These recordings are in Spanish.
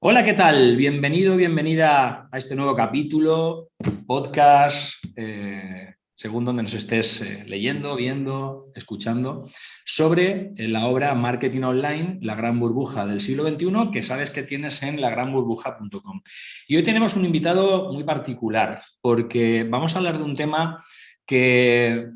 Hola, ¿qué tal? Bienvenido, bienvenida a este nuevo capítulo, podcast, según donde nos estés leyendo, viendo, escuchando, sobre la obra Marketing Online, la gran burbuja del siglo XXI, que sabes que tienes en lagranburbuja.com. Y hoy tenemos un invitado muy particular, porque vamos a hablar de un tema que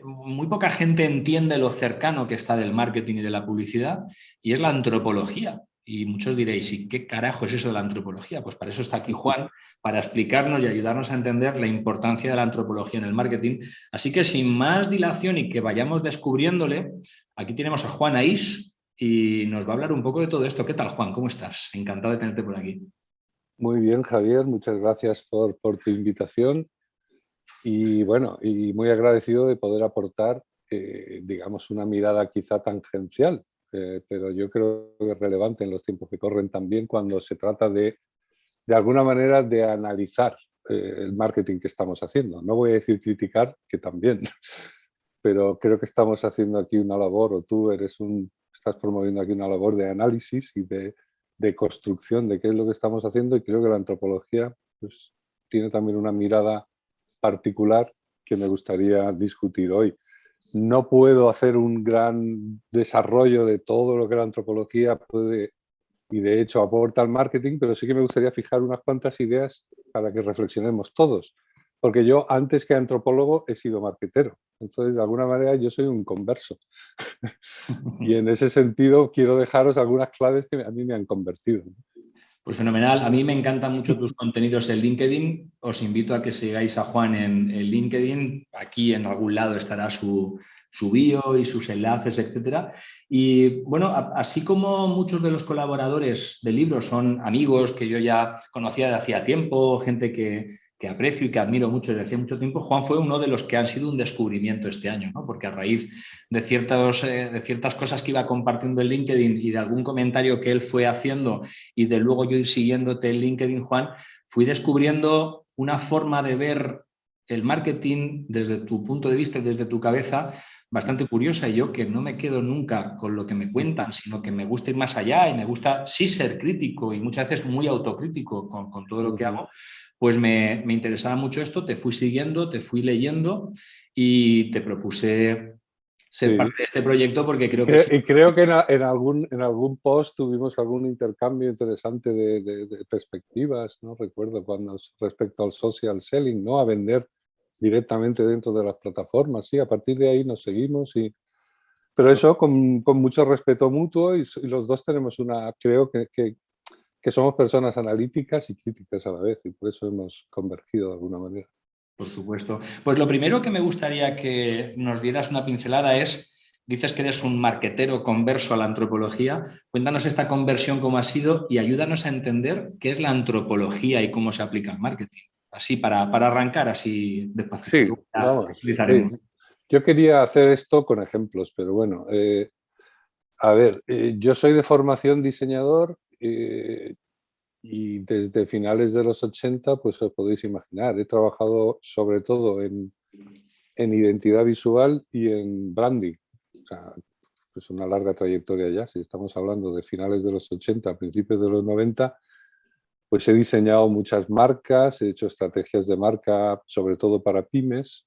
muy poca gente entiende lo cercano que está del marketing y de la publicidad, y es la antropología. Y muchos diréis, ¿y qué carajo es eso de la antropología? Pues para eso está aquí Juan, para explicarnos y ayudarnos a entender la importancia de la antropología en el marketing. Así que sin más dilación y que vayamos descubriéndole, aquí tenemos a Juan Aís y nos va a hablar un poco de todo esto. ¿Qué tal, Juan? ¿Cómo estás? Encantado de tenerte por aquí. Muy bien, Javier, muchas gracias por tu invitación y bueno, y muy agradecido de poder aportar, digamos, una mirada quizá tangencial, pero yo creo que es relevante en los tiempos que corren también cuando se trata de alguna manera, de analizar el marketing que estamos haciendo. No voy a decir criticar, que también, pero creo que estamos haciendo aquí una labor, o tú estás promoviendo aquí una labor de análisis y de construcción de qué es lo que estamos haciendo, y creo que la antropología pues, tiene también una mirada particular que me gustaría discutir hoy. No puedo hacer un gran desarrollo de todo lo que la antropología puede y de hecho aporta al marketing, pero sí que me gustaría fijar unas cuantas ideas para que reflexionemos todos. Porque yo, antes que antropólogo, he sido marketero. Entonces, de alguna manera, yo soy un converso. Y en ese sentido, quiero dejaros algunas claves que a mí me han convertido. Pues fenomenal. A mí me encantan mucho tus contenidos en LinkedIn. Os invito a que sigáis a Juan en LinkedIn. Aquí en algún lado estará su bio y sus enlaces, etcétera. Y bueno, así como muchos de los colaboradores del libro son amigos que yo ya conocía de hacía tiempo, gente que aprecio y que admiro mucho desde hacía mucho tiempo, Juan fue uno de los que han sido un descubrimiento este año, ¿no? Porque a raíz de ciertas cosas que iba compartiendo en LinkedIn y de algún comentario que él fue haciendo y de luego yo ir siguiéndote en LinkedIn, Juan, fui descubriendo una forma de ver el marketing desde tu punto de vista y desde tu cabeza bastante curiosa, y yo que no me quedo nunca con lo que me cuentan, sino que me gusta ir más allá y me gusta sí ser crítico y muchas veces muy autocrítico con todo lo que hago, pues me interesaba mucho esto, te fui siguiendo, te fui leyendo y te propuse ser parte Sí. de este proyecto porque Y, creo que sí. y creo que en algún post tuvimos algún intercambio interesante de perspectivas, ¿no? Recuerdo cuando respecto al social selling, ¿no? A vender directamente dentro de las plataformas. Sí, a partir de ahí nos seguimos. Pero eso con mucho respeto mutuo, y los dos tenemos creo que somos personas analíticas y críticas a la vez, y por eso hemos convergido de alguna manera. Por supuesto. Pues lo primero que me gustaría que nos dieras una pincelada es, dices que eres un marquetero converso a la antropología. Cuéntanos esta conversión cómo ha sido y ayúdanos a entender qué es la antropología y cómo se aplica al marketing. Así, para arrancar así despacito. Sí, Luego ya vamos. profundizaremos. Yo quería hacer esto con ejemplos, pero bueno, a ver, yo soy de formación diseñador, y desde finales de los 80, pues os podéis imaginar, he trabajado sobre todo en identidad visual y en branding. O sea, es una larga trayectoria ya. Si estamos hablando de finales de los 80, principios de los 90, pues he diseñado muchas marcas, he hecho estrategias de marca, sobre todo para pymes,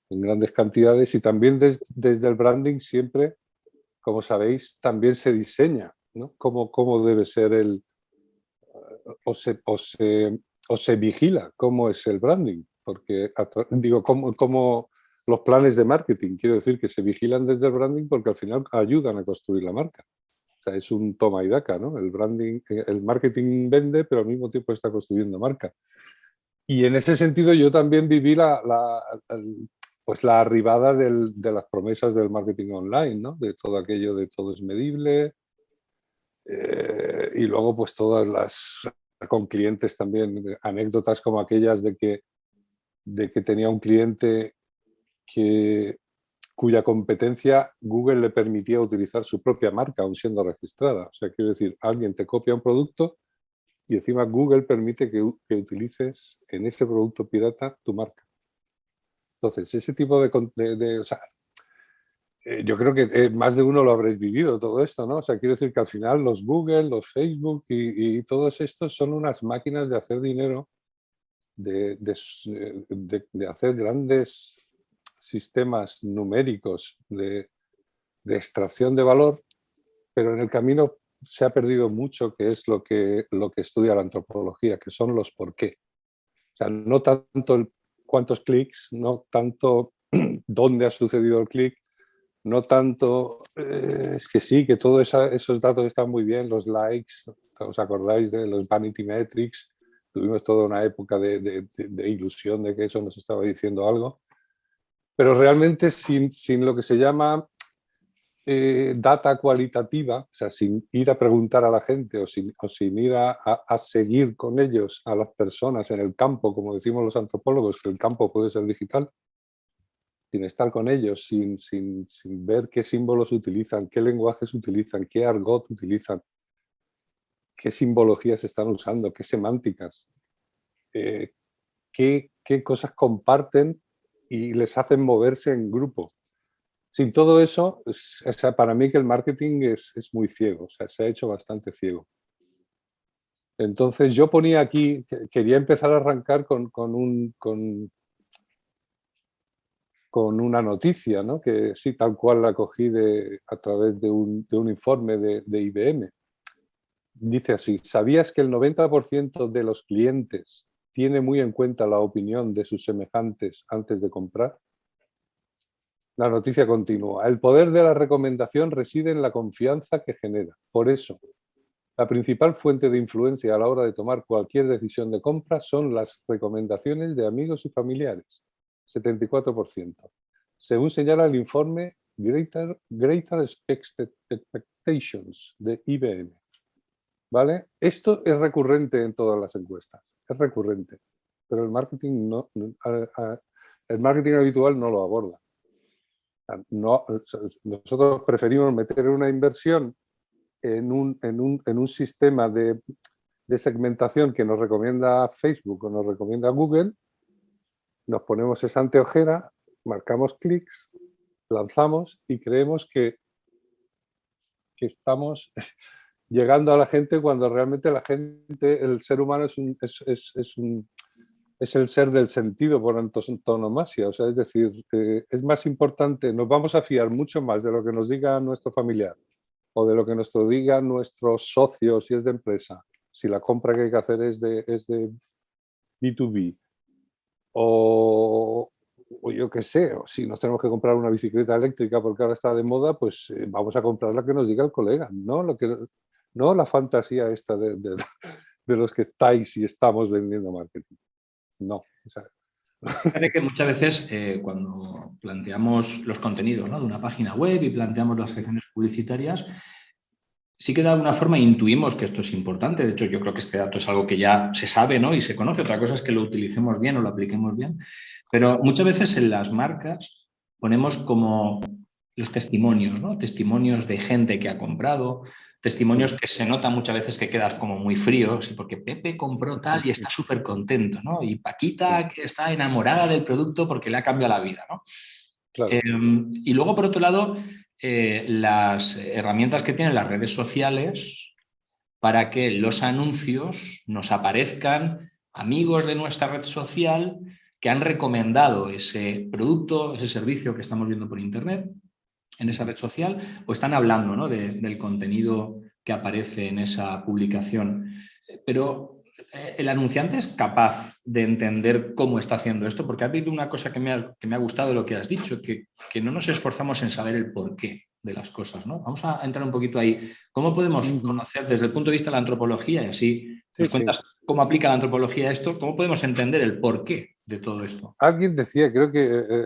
en grandes cantidades, y también desde el branding siempre, como sabéis, también se diseña, ¿no? Cómo debe ser o se vigila cómo es el branding, porque digo, cómo los planes de marketing, quiero decir que se vigilan desde el branding porque al final ayudan a construir la marca. O sea, es un toma y daca, ¿no? El branding, el marketing vende, pero al mismo tiempo está construyendo marca. Y en ese sentido yo también viví pues la arribada de las promesas del marketing online, ¿no? De todo aquello de todo es medible, y luego pues con clientes también, anécdotas como aquellas de que tenía un cliente cuya competencia Google le permitía utilizar su propia marca aún siendo registrada. O sea, quiero decir, alguien te copia un producto y encima Google permite que utilices en ese producto pirata tu marca. Entonces, ese tipo o sea, Yo creo que más de uno lo habréis vivido todo esto, ¿no? O sea, quiero decir que al final los Google, los Facebook y todos estos son unas máquinas de hacer dinero, de hacer grandes sistemas numéricos de extracción de valor, pero en el camino se ha perdido mucho, que es lo que estudia la antropología, que son los por qué. O sea, no tanto cuántos clics, no tanto dónde ha sucedido el clic, no tanto, es que sí, que todos esos datos están muy bien, los likes, ¿os acordáis de los Vanity Metrics? Tuvimos toda una época de ilusión de que eso nos estaba diciendo algo, pero realmente sin lo que se llama data cualitativa, o sea, sin ir a preguntar a la gente o sin ir a seguir con ellos a las personas en el campo, como decimos los antropólogos, que el campo puede ser digital, sin estar con ellos, sin ver qué símbolos utilizan, qué lenguajes utilizan, qué argot utilizan, qué simbologías están usando, qué semánticas, qué cosas comparten y les hacen moverse en grupo. Sin todo eso, o sea, para mí que el marketing es muy ciego, o sea, se ha hecho bastante ciego. Entonces yo ponía aquí, quería empezar a arrancar con una noticia, ¿no? Que sí, tal cual la cogí a través de un informe de IBM. Dice así: ¿sabías que el 90% de los clientes tiene muy en cuenta la opinión de sus semejantes antes de comprar? La noticia continúa. El poder de la recomendación reside en la confianza que genera. Por eso, la principal fuente de influencia a la hora de tomar cualquier decisión de compra son las recomendaciones de amigos y familiares, 74%. Según señala el informe Greater Expectations de IBM. ¿Vale? Esto es recurrente en todas las encuestas, es recurrente, pero el marketing, el marketing habitual no lo aborda. No, nosotros preferimos meter una inversión en un sistema de segmentación que nos recomienda Facebook o nos recomienda Google, nos ponemos esa anteojera, marcamos clics, lanzamos y creemos que estamos llegando a la gente cuando realmente la gente, el ser humano es el ser del sentido por antonomasia. O sea, es decir, es más importante, nos vamos a fiar mucho más de lo que nos diga nuestro familiar o de lo que nos diga nuestro socio si es de empresa, si la compra que hay que hacer es de B2B, o yo qué sé, o si nos tenemos que comprar una bicicleta eléctrica porque ahora está de moda, pues vamos a comprar la que nos diga el colega, no la fantasía esta de los que estáis y estamos vendiendo marketing. No. O sea, Fíjate que muchas veces cuando planteamos los contenidos, ¿no?, de una página web y planteamos las secciones publicitarias, sí que de alguna forma intuimos que esto es importante. De hecho, yo creo que este dato es algo que ya se sabe, ¿no?, y se conoce. Otra cosa es que lo utilicemos bien o lo apliquemos bien. Pero muchas veces en las marcas ponemos como los testimonios, ¿no? Testimonios de gente que ha comprado, testimonios que se nota muchas veces que quedas como muy frío, ¿sí? Porque Pepe compró tal y está súper contento, ¿no? Y Paquita que está enamorada del producto porque le ha cambiado la vida, ¿no? claro. Y luego, por otro lado, las herramientas que tienen las redes sociales para que los anuncios nos aparezcan amigos de nuestra red social que han recomendado ese producto, ese servicio que estamos viendo por Internet en esa red social, o están hablando, ¿no?, del contenido que aparece en esa publicación. Pero el anunciante es capaz de entender cómo está haciendo esto, porque ha habido una cosa que me ha gustado de lo que has dicho, que no nos esforzamos en saber el porqué de las cosas, ¿no? Vamos a entrar un poquito ahí. ¿Cómo podemos conocer desde el punto de vista de la antropología, y así nos cuentas cómo aplica la antropología esto, cómo podemos entender el porqué de todo esto? Alguien decía, creo que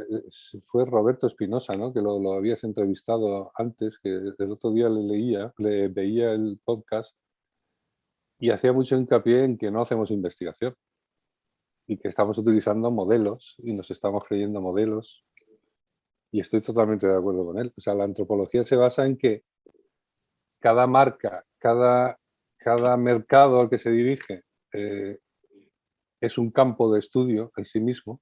fue Roberto Espinosa, ¿no?, que lo habías entrevistado antes, que el otro día le veía el podcast y hacía mucho hincapié en que no hacemos investigación y que estamos utilizando modelos y nos estamos creyendo modelos, y estoy totalmente de acuerdo con él. O sea, la antropología se basa en que cada marca, cada mercado al que se dirige es un campo de estudio en sí mismo,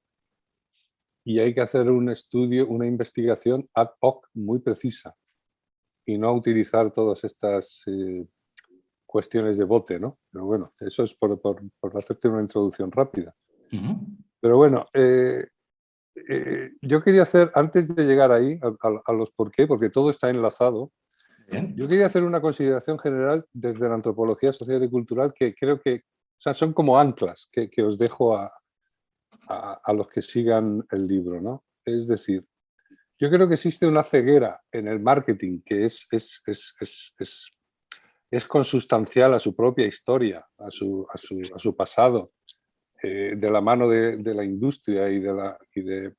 y hay que hacer un estudio, una investigación ad hoc muy precisa y no utilizar todas estas cuestiones de bote, ¿no? Pero bueno, eso es por hacerte una introducción rápida. Pero bueno, yo quería hacer, antes de llegar ahí, a los por qué, porque todo está enlazado, Bien. yo quería hacer una consideración general desde la antropología social y cultural que creo que, o sea, son como anclas que os dejo a los que sigan el libro, ¿no? Es decir, yo creo que existe una ceguera en el marketing que es consustancial a su propia historia, a su pasado, de la mano de la industria y de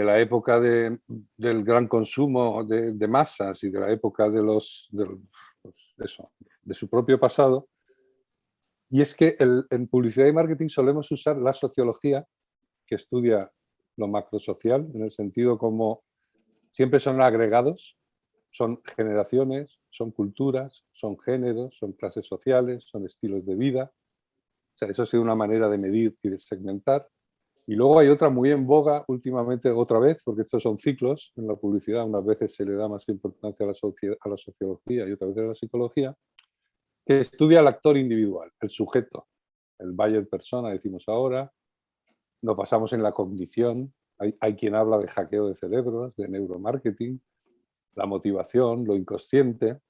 la época del gran consumo de masas y de la época de su propio pasado. Y es que en publicidad y marketing solemos usar la sociología, que estudia lo macrosocial, en el sentido como siempre son agregados, son generaciones, son culturas, son géneros, son clases sociales, son estilos de vida. O sea, eso ha sido una manera de medir y de segmentar. Y luego hay otra muy en boga últimamente, otra vez, porque estos son ciclos en la publicidad, unas veces se le da más importancia a la sociología y otras veces a la psicología, que estudia al actor individual, el sujeto, el buyer persona, decimos ahora, lo pasamos en la cognición, hay quien habla de hackeo de cerebros, de neuromarketing, la motivación, lo inconsciente.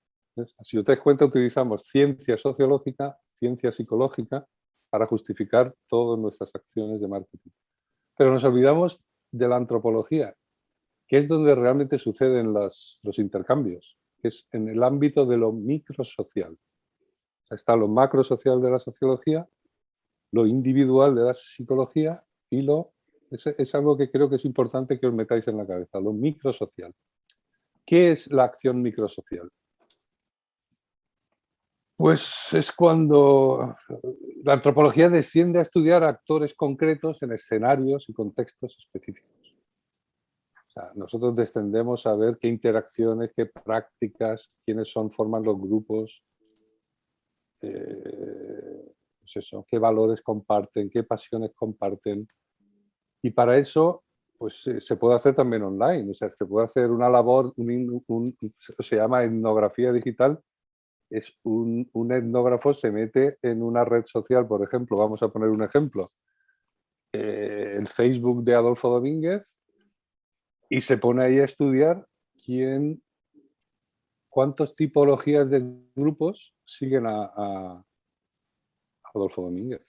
Si os dais cuenta, utilizamos ciencia sociológica, ciencia psicológica, para justificar todas nuestras acciones de marketing. Pero nos olvidamos de la antropología, que es donde realmente suceden los intercambios, que es en el ámbito de lo microsocial. O sea, está lo macrosocial de la sociología, lo individual de la psicología y es algo que creo que es importante que os metáis en la cabeza, lo microsocial. ¿Qué es la acción microsocial? Pues es cuando la antropología desciende a estudiar actores concretos en escenarios y contextos específicos. O sea, nosotros descendemos a ver qué interacciones, qué prácticas, quiénes forman los grupos, pues eso, qué valores comparten, qué pasiones comparten. Y para eso, pues se puede hacer también online. O sea, se puede hacer una labor, se llama etnografía digital. Es un etnógrafo se mete en una red social, por ejemplo, vamos a poner un ejemplo, el Facebook de Adolfo Domínguez, y se pone ahí a estudiar cuántas tipologías de grupos siguen a Adolfo Domínguez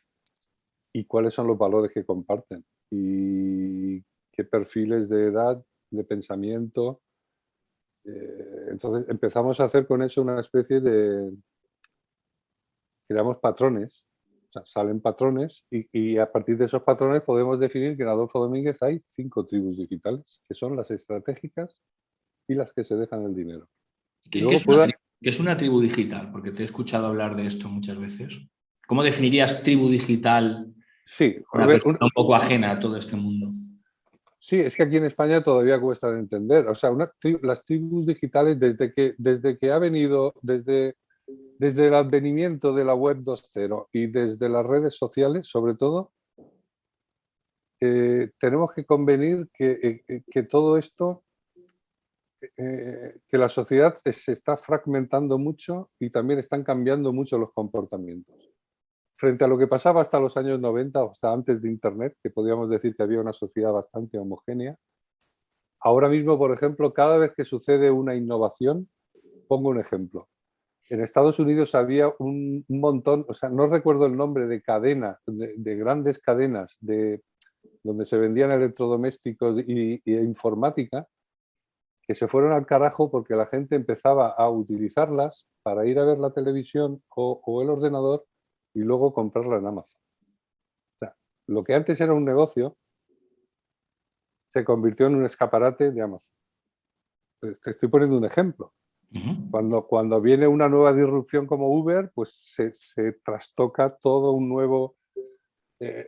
y cuáles son los valores que comparten y qué perfiles de edad, de pensamiento. Entonces empezamos a hacer con eso una especie creamos patrones, o sea, salen patrones y a partir de esos patrones podemos definir que en Adolfo Domínguez hay 5 tribus digitales, que son las estratégicas y las que se dejan el dinero. Y ¿Qué luego qué es una tribu digital? Porque te he escuchado hablar de esto muchas veces. ¿Cómo definirías tribu digital Sí, una persona un poco ajena a todo este mundo? sí, es que aquí en España todavía cuesta de entender. O sea, las tribus digitales, desde que ha venido, desde el advenimiento de la web 2.0 y desde las redes sociales, sobre todo, tenemos que convenir que todo esto, que la sociedad se está fragmentando mucho y también están cambiando mucho los comportamientos. Frente a lo que pasaba hasta los años 90 o hasta antes de Internet, que podíamos decir que había una sociedad bastante homogénea, ahora mismo, por ejemplo, cada vez que sucede una innovación, pongo un ejemplo. En Estados Unidos había un montón, o sea, no recuerdo el nombre de cadenas, de grandes cadenas donde se vendían electrodomésticos e informática, que se fueron al carajo porque la gente empezaba a utilizarlas para ir a ver la televisión o el ordenador y luego comprarla en Amazon. O sea, lo que antes era un negocio se convirtió en un escaparate de Amazon. Te estoy poniendo un ejemplo. Cuando viene una nueva disrupción como Uber, pues se trastoca todo un nuevo...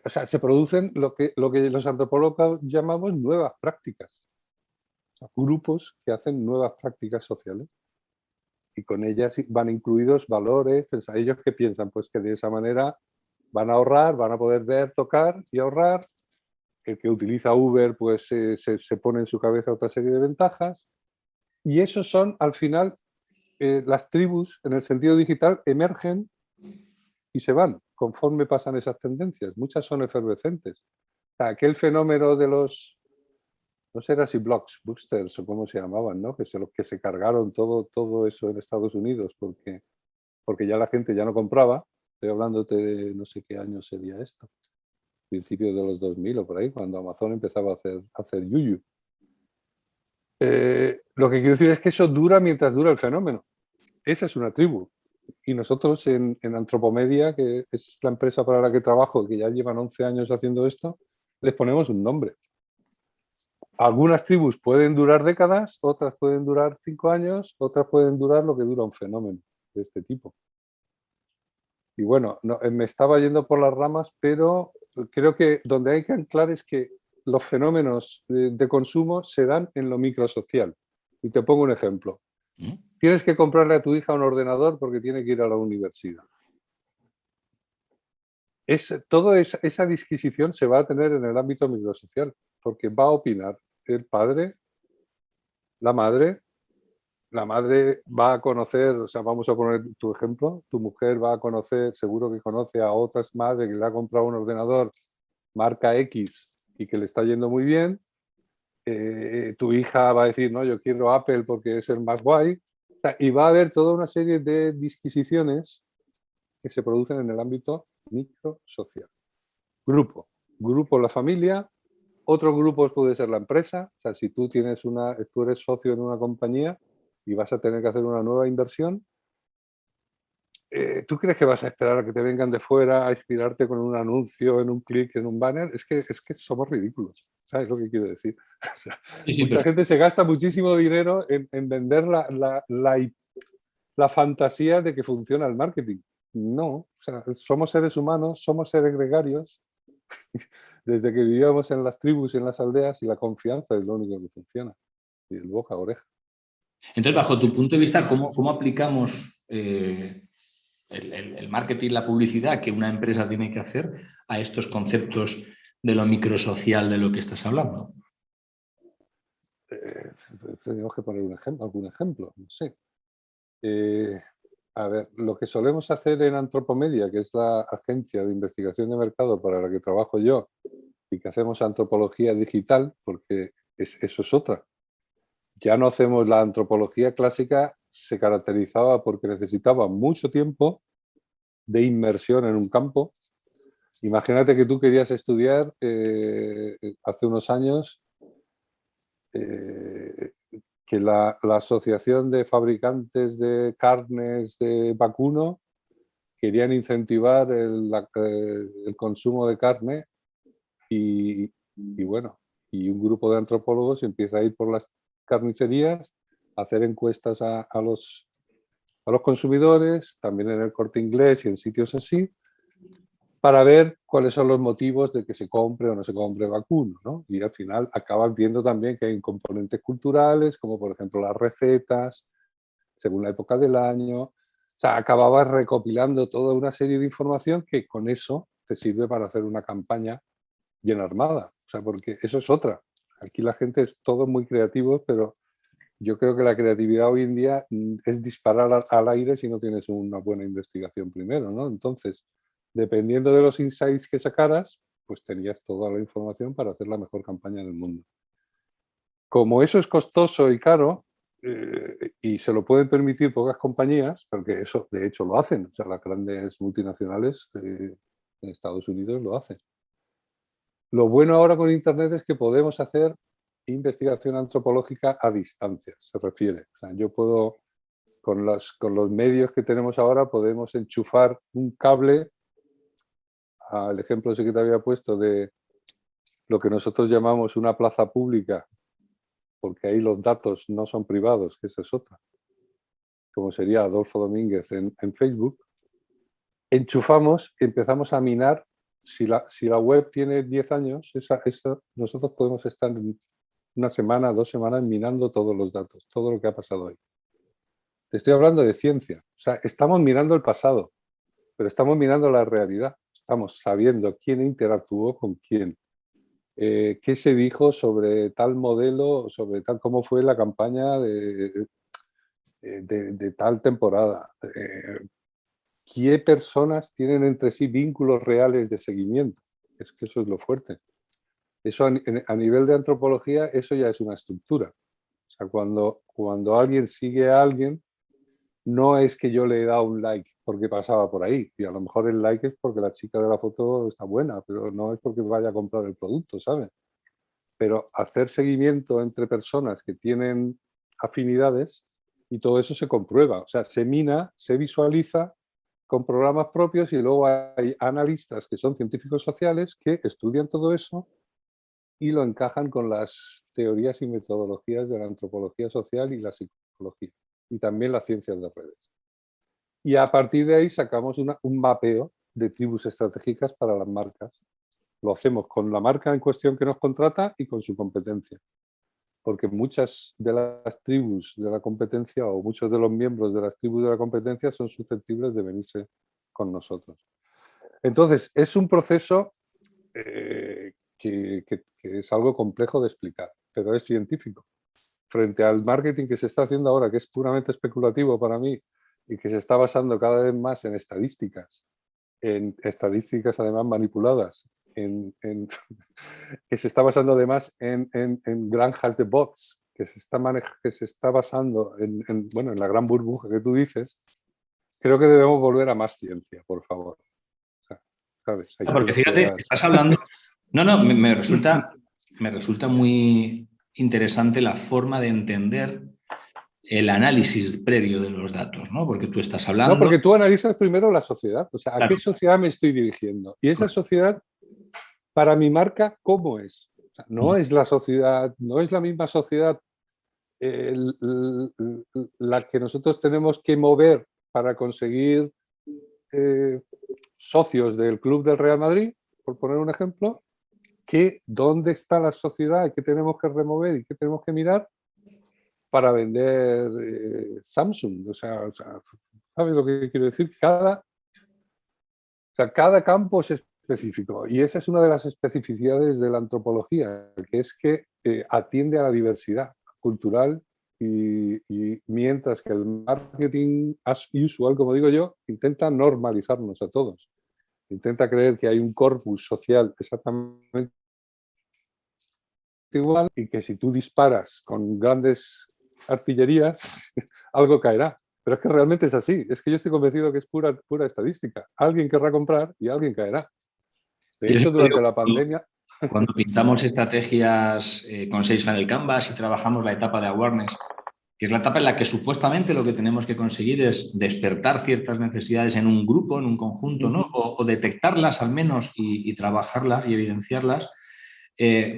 o sea, se producen lo que los antropólogos llamamos nuevas prácticas. O sea, grupos que hacen nuevas prácticas sociales y con ellas van incluidos valores. Pues, ¿ellos qué piensan? Pues que de esa manera van a ahorrar, van a poder ver, tocar y ahorrar el que utiliza Uber pues se pone en su cabeza otra serie de ventajas, y esos son al final las tribus en el sentido digital emergen y se van conforme pasan esas tendencias. Muchas son efervescentes. O sea, aquel fenómeno de los, no sé si blogs, boosters o cómo se llamaban, ¿no? Que se cargaron todo eso en Estados Unidos porque ya la gente ya no compraba. Estoy hablándote de no sé qué año sería esto, principios de los 2000 o por ahí, cuando Amazon empezaba a hacer yuyu. Lo que quiero decir es que eso dura mientras dura el fenómeno. Esa es una tribu. Y nosotros en Antropomedia, que es la empresa para la que trabajo, que ya llevan 11 años haciendo esto, les ponemos un nombre. Algunas tribus pueden durar décadas, otras pueden durar 5 años, otras pueden durar lo que dura un fenómeno de este tipo. Y bueno, no, me estaba yendo por las ramas, pero creo que donde hay que anclar es que los fenómenos de consumo se dan en lo microsocial. Y te pongo un ejemplo. Tienes que comprarle a tu hija un ordenador porque tiene que ir a la universidad. Toda esa disquisición se va a tener en el ámbito microsocial, porque va a opinar el padre, la madre va a conocer, o sea, vamos a poner tu ejemplo, tu mujer va a conocer, seguro que conoce a otras madres que le ha comprado un ordenador marca X y que le está yendo muy bien. Tu hija va a decir, no, yo quiero Apple porque es el más guay. O sea, y va a haber toda una serie de disquisiciones que se producen en el ámbito microsocial. Grupo la familia, otro grupo puede ser la empresa. O sea, si tú eres socio en una compañía y vas a tener que hacer una nueva inversión, ¿tú crees que vas a esperar a que te vengan de fuera a inspirarte con un anuncio, en un clic, en un banner? Es que somos ridículos. ¿Sabes lo que quiero decir? O sea, Sí, mucha gente se gasta muchísimo dinero en vender la fantasía de que funciona el marketing. No, o sea, somos seres humanos, somos seres gregarios. Desde que vivíamos en las tribus y en las aldeas, y la confianza es lo único que funciona. Y el boca a oreja. Entonces, bajo tu punto de vista, ¿cómo aplicamos el marketing, la publicidad que una empresa tiene que hacer a estos conceptos de lo microsocial de lo que estás hablando? Tenemos que poner algún ejemplo, no sé. A ver, lo que solemos hacer en Antropomedia, que es la agencia de investigación de mercado para la que trabajo yo, y que hacemos antropología digital, porque eso es otra. Ya no hacemos la antropología clásica, se caracterizaba porque necesitaba mucho tiempo de inmersión en un campo. Imagínate que tú querías estudiar hace unos años que la Asociación de Fabricantes de Carnes de Vacuno querían incentivar el consumo de carne y bueno, y un grupo de antropólogos empieza a ir por las carnicerías a hacer encuestas a los consumidores, también en el Corte Inglés y en sitios así, para ver cuáles son los motivos de que se compre o no se compre vacuno, ¿no? Y al final acaban viendo también que hay componentes culturales, como por ejemplo las recetas, según la época del año. O sea, acababas recopilando toda una serie de información que con eso te sirve para hacer una campaña bien armada. O sea, porque eso es otra. Aquí la gente es todo muy creativo, pero yo creo que la creatividad hoy en día es disparar al aire si no tienes una buena investigación primero, ¿no? Entonces, dependiendo de los insights que sacaras, pues tenías toda la información para hacer la mejor campaña del mundo. Como eso es costoso y caro, y se lo pueden permitir pocas compañías, porque eso de hecho lo hacen, o sea, las grandes multinacionales en Estados Unidos lo hacen. Lo bueno ahora con Internet es que podemos hacer investigación antropológica a distancia, se refiere. O sea, yo puedo, con los medios que tenemos ahora, podemos enchufar un cable al ejemplo ese que te había puesto de lo que nosotros llamamos una plaza pública, porque ahí los datos no son privados, que esa es otra, como sería Adolfo Domínguez en Facebook. Enchufamos, empezamos a minar. Si la web tiene 10 años, nosotros podemos estar una semana, 2 semanas minando todos los datos, todo lo que ha pasado ahí. Te estoy hablando de ciencia. O sea, estamos mirando el pasado, pero estamos mirando la realidad. Estamos sabiendo quién interactuó con quién. qué se dijo sobre tal modelo, sobre tal cómo fue la campaña de tal temporada. ¿Qué personas tienen entre sí vínculos reales de seguimiento? Es que eso es lo fuerte. Eso a nivel de antropología, eso ya es una estructura. O sea, cuando alguien sigue a alguien, no es que yo le he dado un like porque pasaba por ahí. Y a lo mejor el like es porque la chica de la foto está buena, pero no es porque vaya a comprar el producto, ¿sabes? Pero hacer seguimiento entre personas que tienen afinidades y todo eso se comprueba. O sea, se mina, se visualiza con programas propios y luego hay analistas que son científicos sociales que estudian todo eso y lo encajan con las teorías y metodologías de la antropología social y la psicología y también las ciencias de redes. Y a partir de ahí sacamos un mapeo de tribus estratégicas para las marcas. Lo hacemos con la marca en cuestión que nos contrata y con su competencia. Porque muchas de las tribus de la competencia o muchos de los miembros de las tribus de la competencia son susceptibles de venirse con nosotros. Entonces, es un proceso que es algo complejo de explicar, pero es científico. Frente al marketing que se está haciendo ahora, que es puramente especulativo para mí y que se está basando cada vez más en estadísticas además manipuladas, que se está basando además en granjas de bots, que se está basando en la gran burbuja que tú dices, creo que debemos volver a más ciencia, por favor. O sea, ¿sabes? Hay Porque fíjate, estás hablando... No, me resulta muy interesante la forma de entender el análisis previo de los datos, ¿no? Porque tú estás No, hablando... porque tú analizas primero la sociedad, o sea, ¿a qué sociedad me estoy dirigiendo? Y esa sociedad, para mi marca, ¿cómo es? O sea, no es la sociedad, no es la misma sociedad la que nosotros tenemos que mover para conseguir socios del Club del Real Madrid, por poner un ejemplo, que dónde está la sociedad y qué tenemos que remover y qué tenemos que mirar para vender Samsung. O sea, ¿sabes lo que quiero decir? Cada campo es específico y esa es una de las especificidades de la antropología, que es que atiende a la diversidad cultural y mientras que el marketing as usual, como digo yo, intenta normalizarnos a todos. Intenta creer que hay un corpus social exactamente igual y que si tú disparas con grandes artillerías, algo caerá. Pero es que realmente es así. Es que yo estoy convencido que es pura estadística. Alguien querrá comprar y alguien caerá. De hecho, durante la pandemia... Cuando pintamos estrategias con Salesfunnel Canvas y trabajamos la etapa de awareness, que es la etapa en la que supuestamente lo que tenemos que conseguir es despertar ciertas necesidades en un grupo, en un conjunto, ¿no? O detectarlas al menos y trabajarlas y evidenciarlas,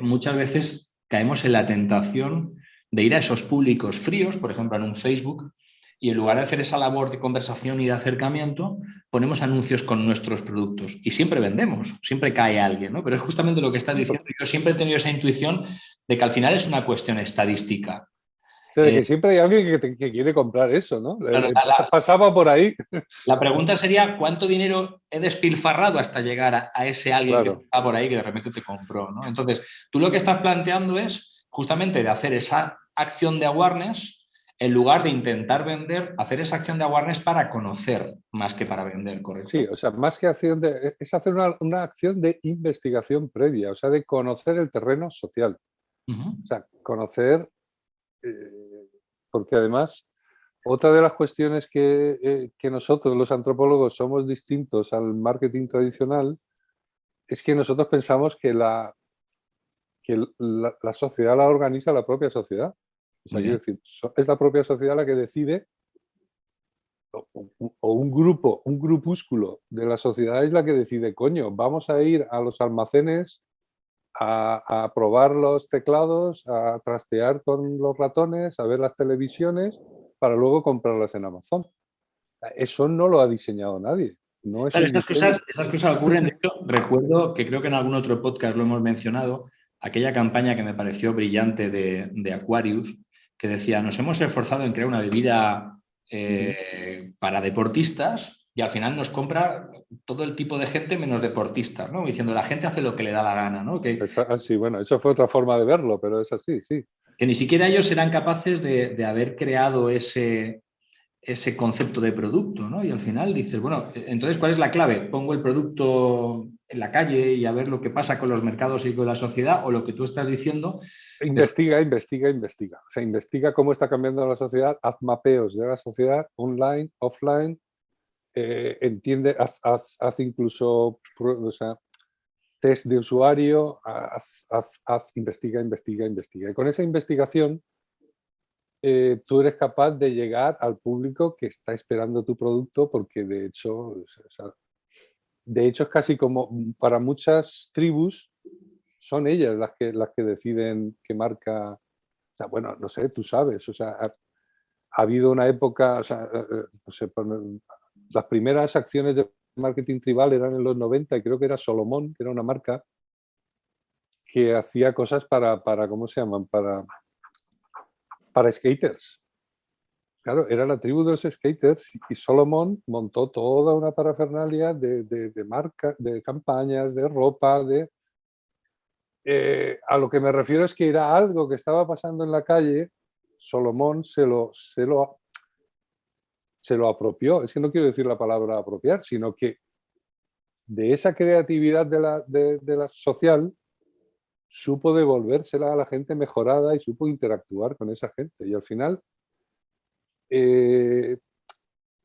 muchas veces caemos en la tentación de ir a esos públicos fríos, por ejemplo, en un Facebook, y en lugar de hacer esa labor de conversación y de acercamiento, ponemos anuncios con nuestros productos y siempre vendemos, siempre cae alguien, ¿no? Pero es justamente lo que estás diciendo. Yo siempre he tenido esa intuición de que al final es una cuestión estadística. O sea, que siempre hay alguien que quiere comprar eso, ¿no? Pasaba por ahí. La pregunta sería, ¿cuánto dinero he despilfarrado hasta llegar a ese alguien que está por ahí que de repente te compró, ¿no? Entonces, tú lo que estás planteando es justamente de hacer esa acción de awareness en lugar de intentar vender, hacer esa acción de awareness para conocer más que para vender, ¿correcto? Sí, o sea, más que acción es hacer una acción de investigación previa, o sea, de conocer el terreno social. O sea, conocer, porque además, otra de las cuestiones que nosotros, los antropólogos, somos distintos al marketing tradicional, es que nosotros pensamos que la sociedad la organiza la propia sociedad. O sea, quiero decir, es la propia sociedad la que decide, o un grupo, un grupúsculo de la sociedad es la que decide, coño, vamos a ir a los almacenes a probar los teclados, a trastear con los ratones, a ver las televisiones, para luego comprarlas en Amazon. Eso no lo ha diseñado nadie. No es claro, esas cosas ocurren. De hecho, recuerdo que creo que en algún otro podcast lo hemos mencionado, aquella campaña que me pareció brillante de Aquarius, que decía, nos hemos esforzado en crear una bebida para deportistas, Y al final nos compra todo el tipo de gente menos deportistas, ¿no? Diciendo, la gente hace lo que le da la gana, ¿no? Sí, bueno, eso fue otra forma de verlo, pero es así, sí. Que ni siquiera ellos eran capaces de haber creado ese concepto de producto, ¿no? Y al final dices, bueno, entonces, ¿cuál es la clave? ¿Pongo el producto en la calle y a ver lo que pasa con los mercados y con la sociedad? O lo que tú estás diciendo. Investiga. O sea, investiga cómo está cambiando la sociedad, haz mapeos de la sociedad, online, offline, entiende, haz incluso o sea, test de usuario, investiga. Y con esa investigación tú eres capaz de llegar al público que está esperando tu producto, porque de hecho, es casi como para muchas tribus, son ellas las que deciden qué marca. O sea, bueno, no sé, tú sabes, o sea, ha habido una época, o sea, no sé, las primeras acciones de marketing tribal eran en los 90 y creo que era Solomon, que era una marca que hacía cosas para ¿cómo se llaman? Para skaters. Claro, era la tribu de los skaters y Solomon montó toda una parafernalia de marcas, de campañas, de ropa, a lo que me refiero es que era algo que estaba pasando en la calle. Solomon se lo apropió. Es que no quiero decir la palabra apropiar, sino que de esa creatividad de la social supo devolvérsela a la gente mejorada y supo interactuar con esa gente. Y al final, ese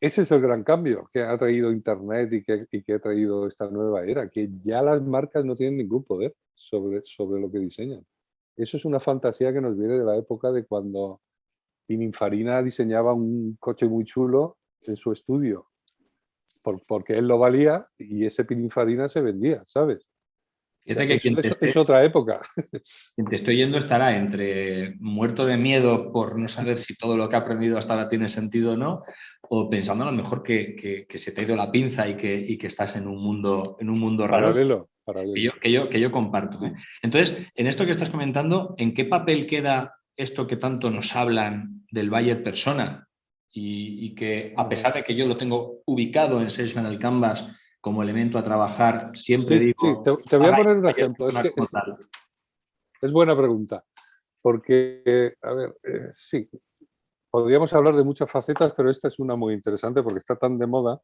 es el gran cambio que ha traído Internet y que ha traído esta nueva era, que ya las marcas no tienen ningún poder sobre lo que diseñan. Eso es una fantasía que nos viene de la época de cuando Pininfarina diseñaba un coche muy chulo en su estudio, porque él lo valía y ese Pininfarina se vendía, ¿sabes? O sea, Fíjate que es otra época. quien te estoy yendo estará entre muerto de miedo por no saber si todo lo que ha aprendido hasta ahora tiene sentido o no, o pensando a lo mejor que se te ha ido la pinza y que estás en un mundo raro Paralelo. que yo comparto, ¿eh? Entonces, en esto que estás comentando, ¿en qué papel queda esto que tanto nos hablan del buyer persona? Y que a pesar de que yo lo tengo ubicado en Salesman Canvas como elemento a trabajar, siempre Sí, sí, digo, te voy a hagáis poner un buyer ejemplo. persona como tal. Es buena pregunta, porque, a ver, sí, podríamos hablar de muchas facetas, pero esta es una muy interesante porque está tan de moda.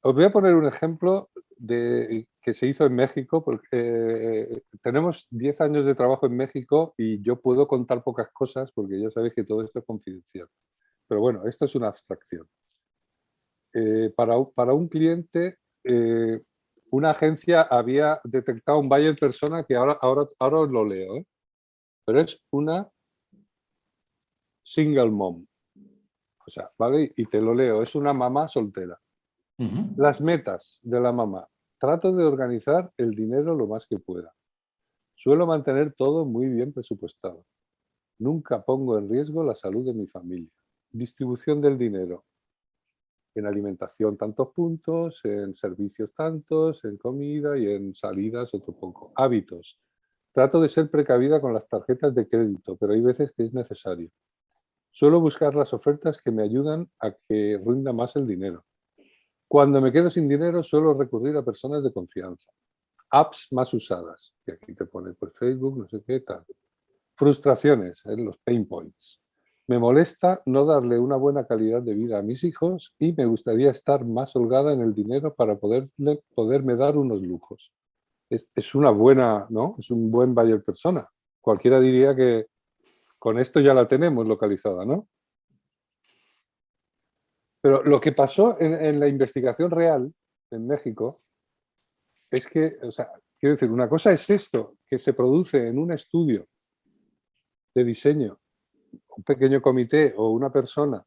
Os voy a poner un ejemplo que se hizo en México, porque tenemos 10 años de trabajo en México y yo puedo contar pocas cosas porque ya sabéis que todo esto es confidencial. Pero bueno, esto es una abstracción. Para un cliente, una agencia había detectado un buyer persona que ahora os lo leo, pero es una single mom. O sea, ¿vale? Y te lo leo, es una mamá soltera. Uh-huh. Las metas de la mamá. Trato de organizar el dinero lo más que pueda. Suelo mantener todo muy bien presupuestado. Nunca pongo en riesgo la salud de mi familia. Distribución del dinero. En alimentación tantos puntos, en servicios tantos, en comida y en salidas otro poco. Hábitos. Trato de ser precavida con las tarjetas de crédito, pero hay veces que es necesario. Suelo buscar las ofertas que me ayudan a que rinda más el dinero. Cuando me quedo sin dinero, suelo recurrir a personas de confianza. Apps más usadas, que aquí te pone pues, Facebook, no sé qué tal. Frustraciones, los pain points. Me molesta no darle una buena calidad de vida a mis hijos y me gustaría estar más holgada en el dinero para poderme dar unos lujos. Es una buena, ¿no? Es un buen buyer persona. Cualquiera diría que con esto ya la tenemos localizada, ¿no? Pero lo que pasó en la investigación real en México es que, o sea, quiero decir, una cosa es esto, que se produce en un estudio de diseño, un pequeño comité o una persona,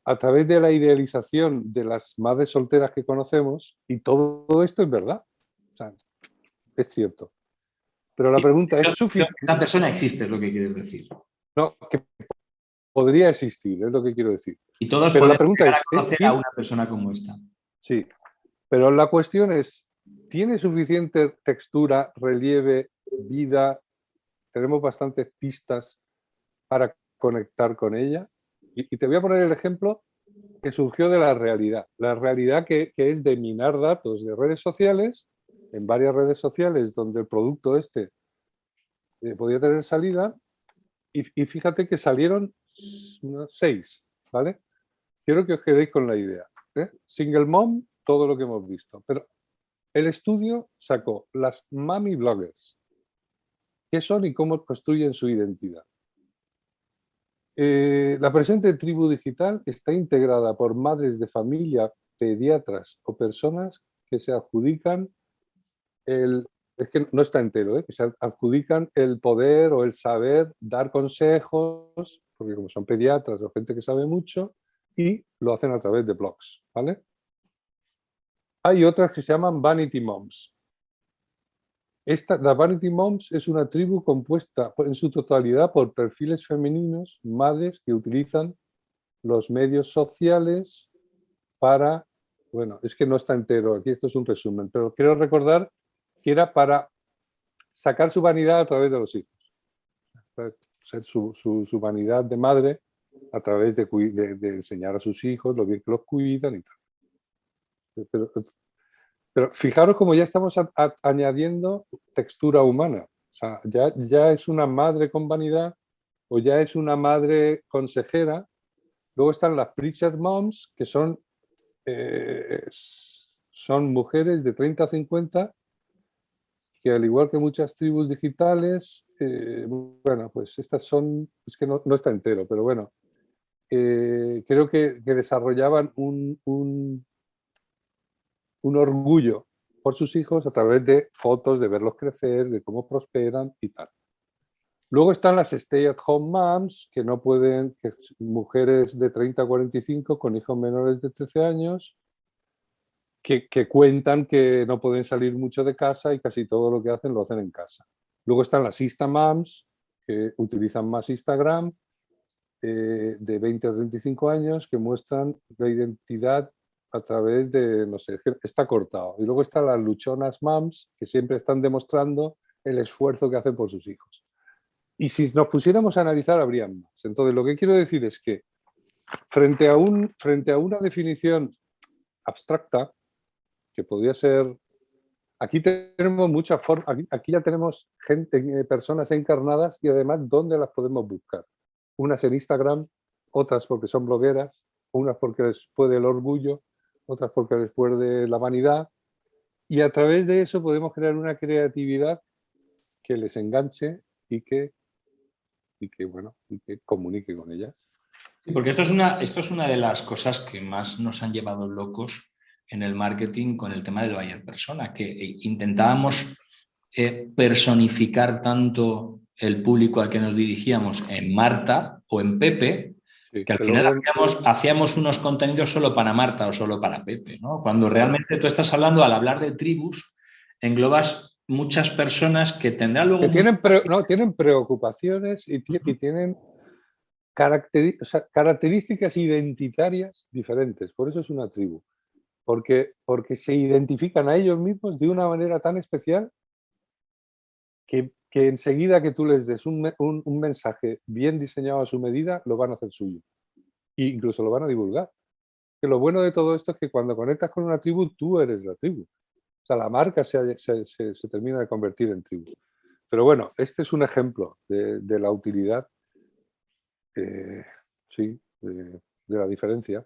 a través de la idealización de las madres solteras que conocemos, y todo esto es verdad. O sea, es cierto. Pero la Sí, pregunta es suficiente. esta persona existe, es lo que quieres decir. No, que podría existir, es lo que quiero decir. Y todos Pero la podemos pregunta llegar a es conocer a una persona como esta. sí, pero la cuestión es, ¿tiene suficiente textura, relieve, vida? Tenemos bastantes pistas para conectar con ella. Y te voy a poner el ejemplo que surgió de la realidad que es de minar datos de redes sociales, en varias redes sociales donde el producto podía tener salida, y fíjate que salieron 6, ¿vale? Quiero que os quedéis con la idea. Single mom, todo lo que hemos visto, pero el estudio sacó las mami bloggers, qué son y cómo construyen su identidad. La presente tribu digital está integrada por madres de familia, pediatras o personas que se adjudican es que no está entero, que se adjudican el poder o el saber dar consejos, porque como son pediatras o gente que sabe mucho, y lo hacen a través de blogs, ¿vale? Hay otras que se llaman Vanity Moms. La Vanity Moms es una tribu compuesta en su totalidad por perfiles femeninos, madres que utilizan los medios sociales para, bueno, es que no está entero, aquí esto es un resumen, pero quiero recordar que era para sacar su vanidad a través de los hijos, ser su vanidad de madre a través de enseñar a sus hijos lo bien que los cuidan y tal. Pero fijaros cómo ya estamos añadiendo textura humana. O sea, ya es una madre con vanidad o ya es una madre consejera. Luego están las preacher moms, que son mujeres de 30 a 50 que, al igual que muchas tribus digitales, bueno, pues estas son, es que no está entero, pero bueno, creo que desarrollaban un orgullo por sus hijos a través de fotos, de verlos crecer, de cómo prosperan y tal. Luego están las stay-at-home moms, que no pueden, que mujeres de 30 a 45 con hijos menores de 13 años, que cuentan que no pueden salir mucho de casa y casi todo lo que hacen lo hacen en casa. Luego están las Instamoms, que utilizan más Instagram, de 20 a 35 años, que muestran la identidad a través de, no sé, está cortado. Y luego están las luchonas moms, que siempre están demostrando el esfuerzo que hacen por sus hijos. Y si nos pusiéramos a analizar, habrían más. Entonces, lo que quiero decir es que frente a una definición abstracta, que podría ser, aquí tenemos muchas formas, aquí ya tenemos gente, personas encarnadas, y además, ¿dónde las podemos buscar? Unas en Instagram, otras porque son blogueras, unas porque les puede el orgullo, otras porque les puede la vanidad, y a través de eso podemos crear una creatividad que les enganche y que comunique con ellas. Sí, porque esto es una de las cosas que más nos han llevado locos en el marketing con el tema del buyer persona, que intentábamos personificar tanto el público al que nos dirigíamos en Marta o en Pepe, Sí, que al final hacíamos unos contenidos solo para Marta o solo para Pepe, ¿no? Cuando realmente tú estás hablando, al hablar de tribus, englobas muchas personas que tendrán luego... Que tienen preocupaciones y tienen características identitarias diferentes. Por eso es una tribu. Porque se identifican a ellos mismos de una manera tan especial que enseguida que tú les des un mensaje bien diseñado a su medida, lo van a hacer suyo. E incluso lo van a divulgar. Que lo bueno de todo esto es que cuando conectas con una tribu, tú eres la tribu. O sea, la marca se termina de convertir en tribu. Pero bueno, este es un ejemplo de la utilidad, sí, de la diferencia.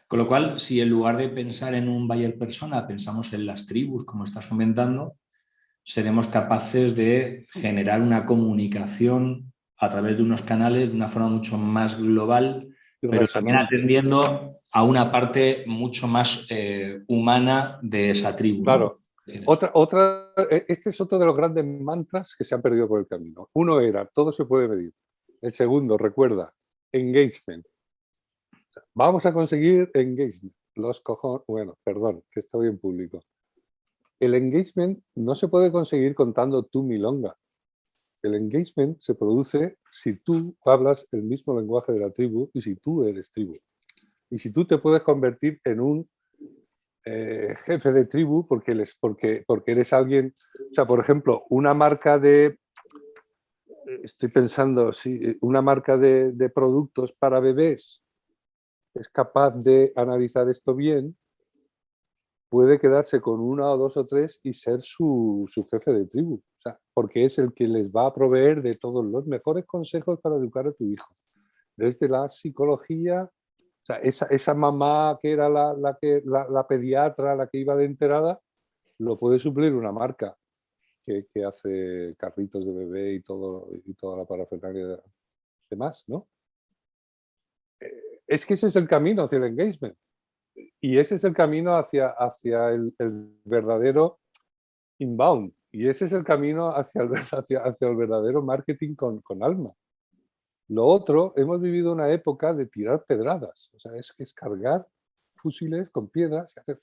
Con lo cual, si en lugar de pensar en un buyer persona, pensamos en las tribus, como estás comentando, seremos capaces de generar una comunicación a través de unos canales de una forma mucho más global, pero también atendiendo a una parte mucho más humana de esa tribu, claro. ¿no? Este es otro de los grandes mantras que se han perdido por el camino. Uno era, todo se puede medir. El segundo, recuerda, engagement. O sea, vamos a conseguir engagement. Los cojones, bueno, perdón, que estoy en público. El engagement no se puede conseguir contando tu milonga. El engagement se produce si tú hablas el mismo lenguaje de la tribu y si tú eres tribu. Y si tú te puedes convertir en un jefe de tribu porque eres alguien, o sea, por ejemplo, una marca estoy pensando, sí, una marca de productos para bebés es capaz de analizar esto bien, puede quedarse con una o dos o tres y ser su jefe de tribu. O sea, porque es el que les va a proveer de todos los mejores consejos para educar a tu hijo. Desde la psicología, o sea, esa mamá que era la pediatra, la que iba de enterada, lo puede suplir una marca que hace carritos de bebé y toda la parafernalia de demás, ¿no? Es que ese es el camino hacia el engagement. Y ese es el camino hacia el verdadero inbound. Y ese es el camino hacia el verdadero marketing con alma. Lo otro, hemos vivido una época de tirar pedradas. O sea, es cargar fusiles con piedras y hacer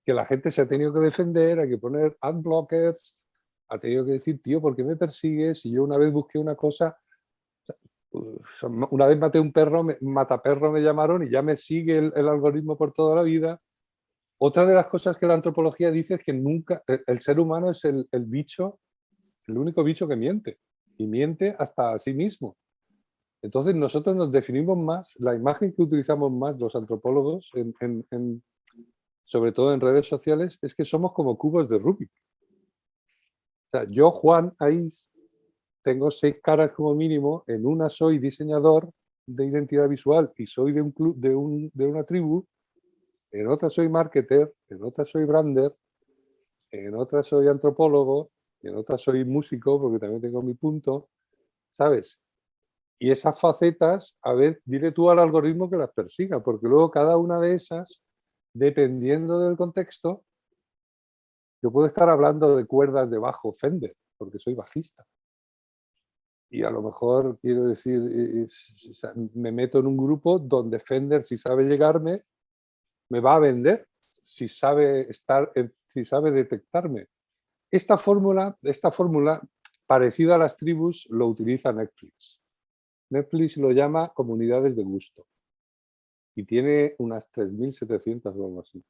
que la gente se ha tenido que defender, hay que poner ad blockers, ha tenido que decir, tío, ¿por qué me persigues? Si yo una vez busqué una cosa, una vez maté un perro, mataperro me llamaron y ya me sigue el algoritmo por toda la vida. Otra de las cosas que la antropología dice es que nunca, el ser humano es el bicho, el único bicho que miente, y miente hasta a sí mismo. Entonces nosotros nos definimos más, la imagen que utilizamos más los antropólogos, sobre todo en redes sociales, es que somos como cubos de Rubik. O sea, yo, Juan, ahí tengo 6 caras como mínimo, en una soy diseñador de identidad visual y soy de un club, de una tribu, en otra soy marketer, en otra soy brander, en otra soy antropólogo, en otra soy músico, porque también tengo mi punto, ¿sabes? Y esas facetas, a ver, dile tú al algoritmo que las persiga, porque luego cada una de esas, dependiendo del contexto, yo puedo estar hablando de cuerdas de bajo Fender, porque soy bajista. Y a lo mejor, quiero decir, me meto en un grupo donde Fender, si sabe llegarme, me va a vender, si sabe detectarme. Esta fórmula, parecida a las tribus, lo utiliza Netflix. Netflix lo llama comunidades de gusto y tiene unas 3.700 o algo así.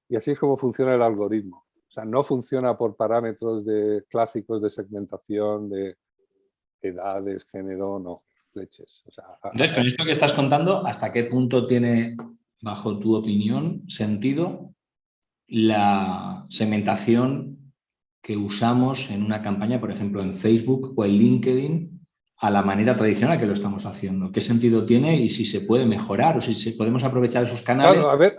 Y así es como funciona el algoritmo. O sea, no funciona por parámetros clásicos de segmentación, de edades, género, no, leches. O sea, Entonces, con esto que estás contando, ¿hasta qué punto tiene, bajo tu opinión, sentido la segmentación que usamos en una campaña, por ejemplo, en Facebook o en LinkedIn, a la manera tradicional que lo estamos haciendo? ¿Qué sentido tiene y si se puede mejorar o si podemos aprovechar esos canales? claro, a ver,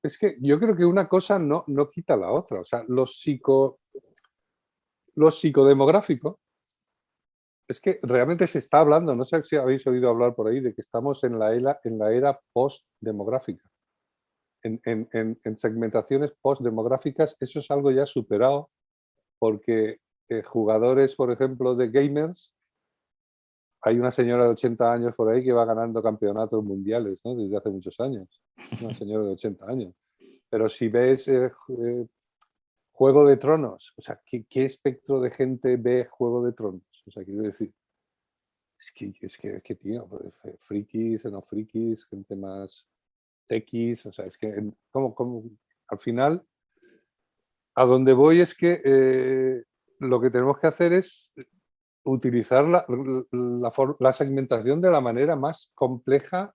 es que yo creo que una cosa no quita la otra. O sea, lo psicodemográfico es que realmente se está hablando, no sé si habéis oído hablar por ahí, de que estamos en la era post-demográfica. En segmentaciones post-demográficas eso es algo ya superado, porque jugadores, por ejemplo, de gamers, hay una señora de 80 años por ahí que va ganando campeonatos mundiales, ¿no? Desde hace muchos años. Una señora de 80 años. Pero si ves Juego de Tronos, o sea, ¿qué espectro de gente ve Juego de Tronos? O sea, quiero decir, tío, pues, frikis, no frikis, gente más techies, o sea, es que como al final, a donde voy es que lo que tenemos que hacer es utilizar la segmentación de la manera más compleja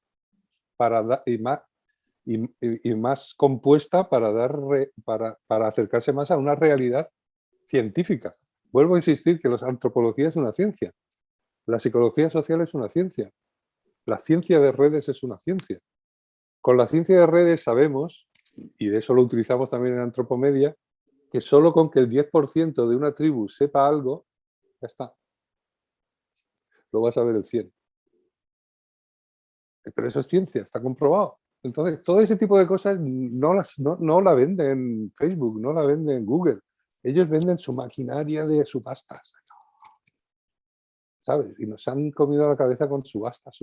y más compuesta para acercarse más a una realidad científica. Vuelvo a insistir que la antropología es una ciencia, la psicología social es una ciencia, la ciencia de redes es una ciencia. Con la ciencia de redes sabemos, y de eso lo utilizamos también en antropomedia, que solo con que el 10% de una tribu sepa algo, ya está. Lo vas a ver el 100. Pero eso es ciencia, está comprobado. Entonces, todo ese tipo de cosas no la venden Facebook, no la venden Google. Ellos venden su maquinaria de subastas, ¿sabes? Y nos han comido la cabeza con subastas.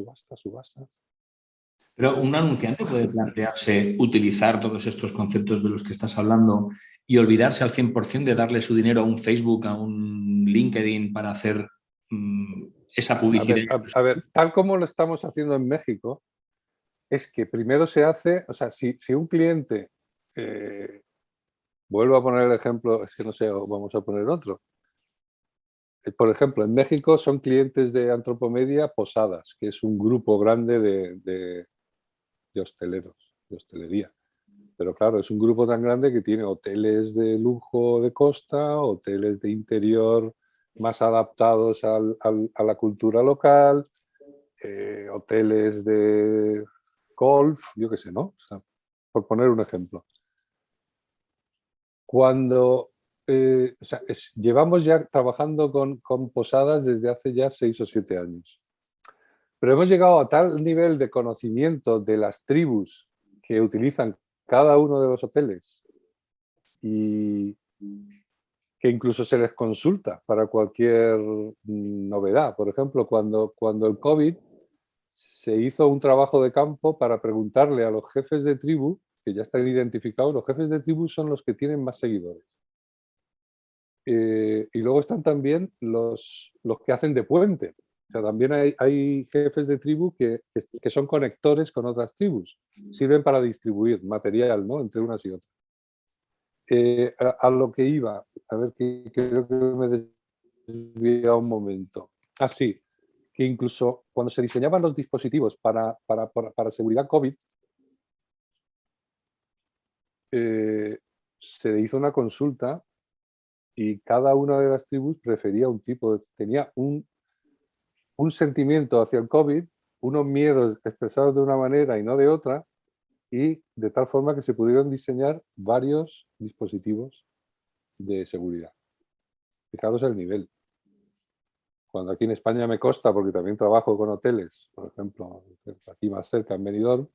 Pero un anunciante puede plantearse utilizar todos estos conceptos de los que estás hablando y olvidarse al 100% de darle su dinero a un Facebook, a un LinkedIn para hacer esa publicidad. A ver, tal como lo estamos haciendo en México, es que primero se hace, o sea, si un cliente, vuelvo a poner el ejemplo, es que no sé, vamos a poner otro. Por ejemplo, en México son clientes de Antropomedia Posadas, que es un grupo grande de hosteleros, de hostelería. Pero claro, es un grupo tan grande que tiene hoteles de lujo de costa, hoteles de interior más adaptados a la cultura local, hoteles de golf, yo qué sé, ¿no? O sea, por poner un ejemplo. Cuando o sea, llevamos ya trabajando con Posadas desde hace ya 6 o 7 años. Pero hemos llegado a tal nivel de conocimiento de las tribus que utilizan cada uno de los hoteles y que incluso se les consulta para cualquier novedad. Por ejemplo, cuando el COVID se hizo un trabajo de campo para preguntarle a los jefes de tribu, que ya están identificados, los jefes de tribu son los que tienen más seguidores. Y luego están también los que hacen de puente. O sea, también hay jefes de tribu que son conectores con otras tribus. Sirven para distribuir material, ¿no?, entre unas y otras. A lo que iba, a ver, que creo que me desvié un momento. Sí, que incluso cuando se diseñaban los dispositivos para seguridad COVID, se hizo una consulta y cada una de las tribus prefería un tipo, tenía un sentimiento hacia el COVID, unos miedos expresados de una manera y no de otra, y de tal forma que se pudieron diseñar varios dispositivos de seguridad. Fijaros el nivel. Cuando aquí en España me consta, porque también trabajo con hoteles, por ejemplo, aquí más cerca, en Benidorm,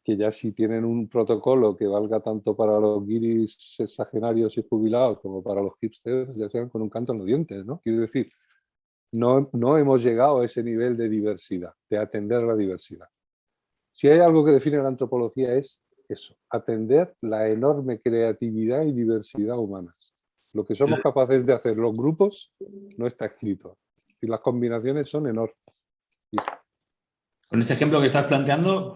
que ya si tienen un protocolo que valga tanto para los guiris sexagenarios y jubilados como para los hipsters, ya sean con un canto en los dientes, ¿no? Quiero decir, no hemos llegado a ese nivel de diversidad, de atender la diversidad. Si hay algo que define la antropología es eso, atender la enorme creatividad y diversidad humanas. Lo que somos capaces de hacer los grupos no está escrito. Y las combinaciones son enormes. Con este ejemplo que estás planteando,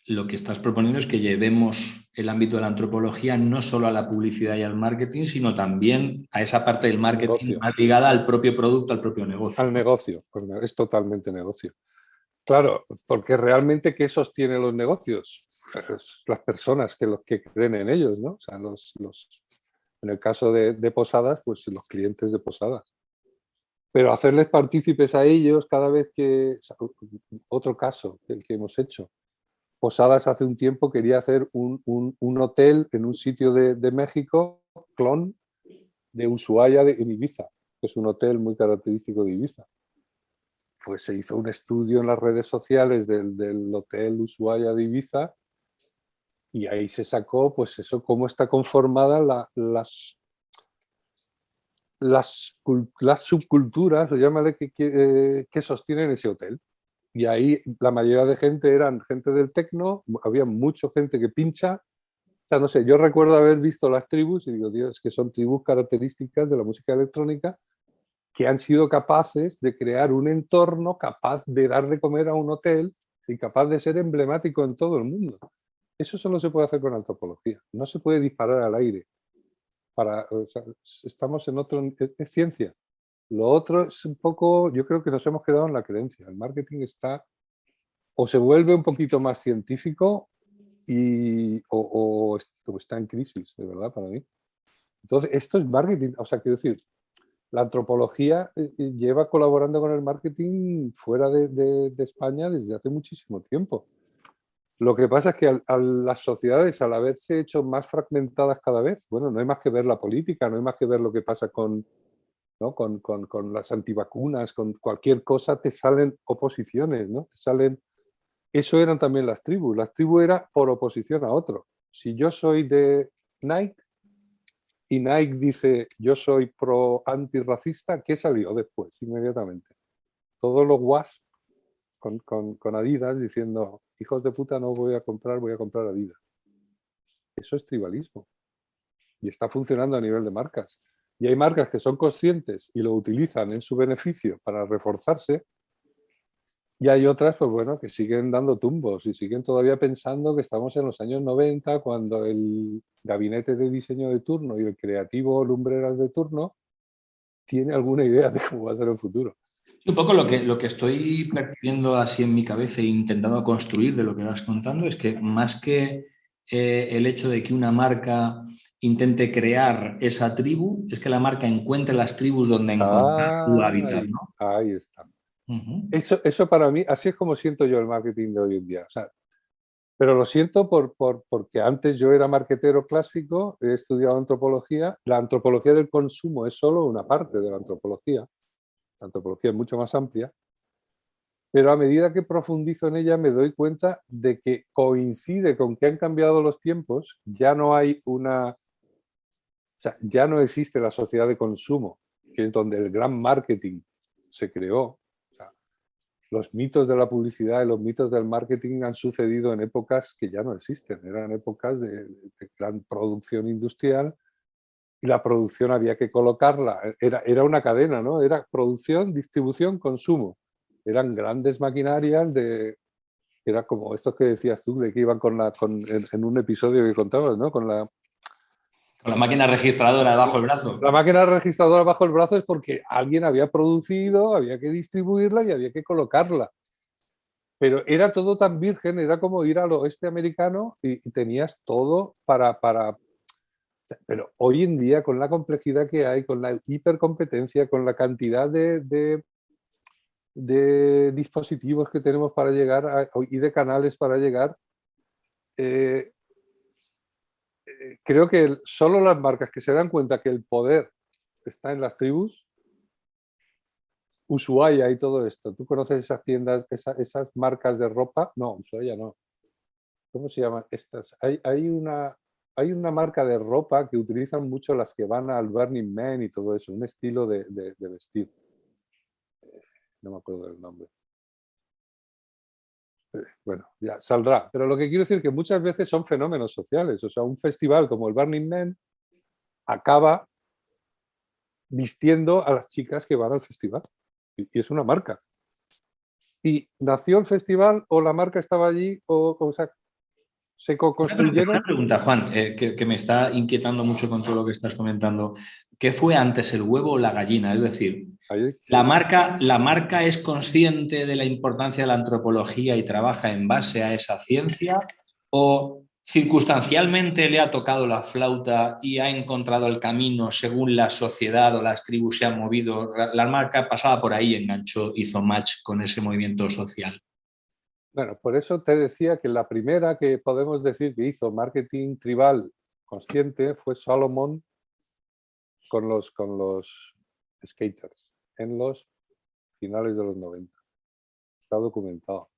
lo que estás proponiendo es que llevemos el ámbito de la antropología no solo a la publicidad y al marketing, sino también a esa parte del marketing más ligada al propio producto, al propio negocio. Al negocio, pues es totalmente negocio. Claro, porque realmente ¿qué sostiene los negocios? Pues las personas que creen en ellos, ¿no? O sea, en el caso de Posadas, pues los clientes de Posadas. Pero hacerles partícipes a ellos cada vez que... Otro caso que hemos hecho. Posadas hace un tiempo quería hacer un hotel en un sitio de México, clon de Ushuaia en Ibiza, que es un hotel muy característico de Ibiza. Pues se hizo un estudio en las redes sociales del hotel Ushuaia de Ibiza y ahí se sacó, pues eso, cómo está conformada las subculturas, o llámale, que sostienen ese hotel. Y ahí la mayoría de gente eran gente del tecno, había mucha gente que pincha. O sea, no sé, yo recuerdo haber visto las tribus y digo, Dios, es que son tribus características de la música electrónica que han sido capaces de crear un entorno capaz de dar de comer a un hotel y capaz de ser emblemático en todo el mundo. Eso solo se puede hacer con antropología. No se puede disparar al aire. O sea, estamos en otro... Es ciencia. Lo otro es un poco... Yo creo que nos hemos quedado en la creencia. El marketing está... O se vuelve un poquito más científico o está en crisis, de verdad, para mí. Entonces, esto es marketing. O sea, quiero decir, la antropología lleva colaborando con el marketing fuera de España desde hace muchísimo tiempo. Lo que pasa es que a las sociedades, al haberse hecho más fragmentadas cada vez, bueno, no hay más que ver la política, no hay más que ver lo que pasa ¿no? con las antivacunas, con cualquier cosa te salen oposiciones, ¿no? Te salen... Eso eran también las tribus. Las tribus era por oposición a otro. Si yo soy de Nike, y Nike dice yo soy pro antirracista, ¿qué salió después? Inmediatamente. Todos los WASP con Adidas diciendo hijos de puta no voy a comprar Adidas. Eso es tribalismo. Y está funcionando a nivel de marcas. Y hay marcas que son conscientes y lo utilizan en su beneficio para reforzarse. Y hay otras, pues bueno, que siguen dando tumbos y siguen todavía pensando que estamos en los años 90, cuando el gabinete de diseño de turno y el creativo lumbreras de turno tiene alguna idea de cómo va a ser el futuro. Un poco lo que estoy percibiendo así en mi cabeza e intentando construir de lo que vas contando es que más que el hecho de que una marca intente crear esa tribu, es que la marca encuentre las tribus donde encontrar su hábitat, ¿no? Ahí está. Ujú. Eso para mí, así es como siento yo el marketing de hoy en día. O sea, pero lo siento porque antes yo era marketero clásico, he estudiado antropología. La antropología del consumo es solo una parte de la antropología. La antropología es mucho más amplia. Pero a medida que profundizo en ella me doy cuenta de que coincide con que han cambiado los tiempos, ya no hay o sea, ya no existe la sociedad de consumo, que es donde el gran marketing se creó. O sea, los mitos de la publicidad y los mitos del marketing han sucedido en épocas que ya no existen, eran épocas de gran producción industrial y la producción había que colocarla, era una cadena, ¿no? Era producción, distribución, consumo. Eran grandes maquinarias era como esto que decías tú, de que iban en un episodio que contabas, ¿no? Con la máquina registradora bajo el brazo. La máquina registradora bajo el brazo es porque alguien había producido, había que distribuirla y había que colocarla. Pero era todo tan virgen, era como ir al oeste americano y tenías todo para... Pero hoy en día, con la complejidad que hay, con la hipercompetencia, con la cantidad de dispositivos que tenemos para llegar y de canales para llegar, eh, creo que solo las marcas que se dan cuenta que el poder está en las tribus, Ushuaia y todo esto. ¿Tú conoces esas tiendas, esas marcas de ropa? No, Ushuaia no. ¿Cómo se llaman estas? Hay una marca de ropa que utilizan mucho las que van al Burning Man y todo eso, un estilo de vestir. No me acuerdo del nombre. Bueno, ya saldrá. Pero lo que quiero decir es que muchas veces son fenómenos sociales. O sea, un festival como el Burning Man acaba vistiendo a las chicas que van al festival. Y es una marca. Y nació el festival o la marca estaba allí o sea, se Una co-construyeron. pregunta, Juan, que me está inquietando mucho con todo lo que estás comentando. ¿Qué fue antes, el huevo o la gallina? Es decir, Sí. la marca es consciente de la importancia de la antropología y trabaja en base a esa ciencia o circunstancialmente le ha tocado la flauta y ha encontrado el camino según la sociedad o las tribus se han movido? La marca pasaba por ahí, enganchó, hizo match con ese movimiento social. Bueno, por eso te decía que la primera que podemos decir que hizo marketing tribal consciente fue Salomón con los skaters en los finales de los 90. Está documentado.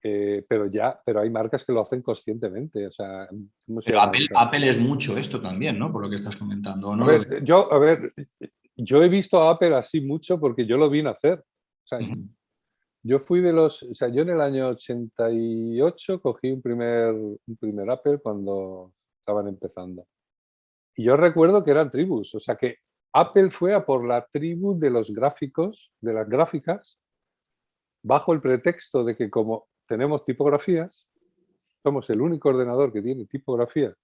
Pero hay marcas que lo hacen conscientemente. O sea, ¿cómo se Pero llama esta? Apple es mucho esto también, ¿no? Por lo que estás comentando, ¿o A no lo ves? ver, yo he visto a Apple así mucho porque yo lo vi nacer. O sea, Ujú. yo fui o sea, yo en el año 88 cogí un primer Apple cuando estaban empezando. Y yo recuerdo que eran tribus, o sea que Apple fue a por la tribu de los gráficos, de las gráficas, bajo el pretexto de que como tenemos tipografías, somos el único ordenador que tiene tipografías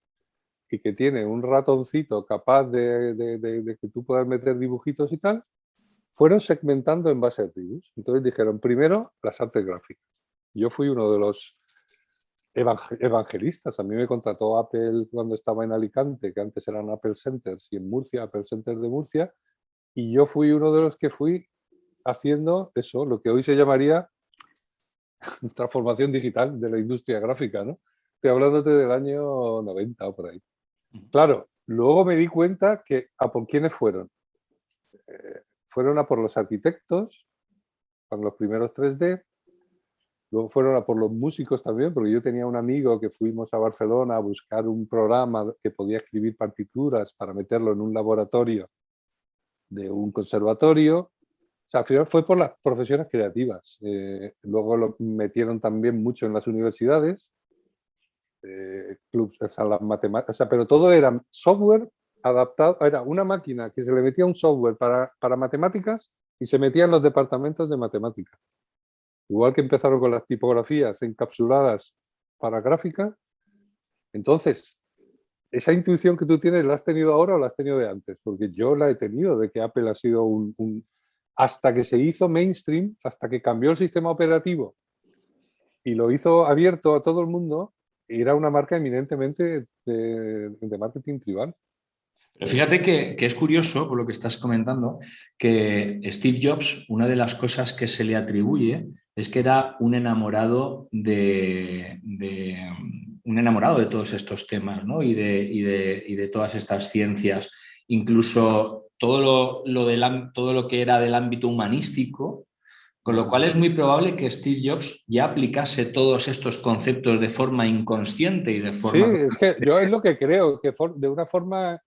y que tiene un ratoncito capaz de que tú puedas meter dibujitos y tal, fueron segmentando en base a tribus. Entonces dijeron, primero, las artes gráficas. Yo fui uno de los evangelistas. A mí me contrató Apple cuando estaba en Alicante, que antes eran Apple Centers, y en Murcia, Apple Centers de Murcia, y yo fui uno de los que fui haciendo eso, lo que hoy se llamaría transformación digital de la industria gráfica, ¿no? Estoy hablándote del año 90 o por ahí. Claro, luego me di cuenta que ¿a por quiénes fueron? Fueron a por los arquitectos, con los primeros 3D, luego fueron a por los músicos también, porque yo tenía un amigo que fuimos a Barcelona a buscar un programa que podía escribir partituras para meterlo en un laboratorio de un conservatorio. O sea, al final fue por las profesiones creativas. Luego lo metieron también mucho en las universidades, clubs, o sea, las matemáticas, o sea, pero todo era software adaptado, era una máquina que se le metía un software para matemáticas y se metía en los departamentos de matemáticas. Igual que empezaron con las tipografías encapsuladas para gráfica. Entonces, ¿Esa intuición que tú tienes la has tenido ahora o la has tenido de antes? Porque yo la he tenido, de que Apple ha sido hasta que se hizo mainstream, hasta que cambió el sistema operativo y lo hizo abierto a todo el mundo, era una marca eminentemente de marketing tribal. Pero fíjate que es curioso, por lo que estás comentando, que Steve Jobs, una de las cosas que se le atribuye es que era un enamorado un enamorado de todos estos temas, ¿no? Y de todas estas ciencias. Incluso todo lo que era del ámbito humanístico, con lo cual es muy probable que Steve Jobs ya aplicase todos estos conceptos de forma inconsciente y de Sí, forma... es que yo es lo que creo, que de una forma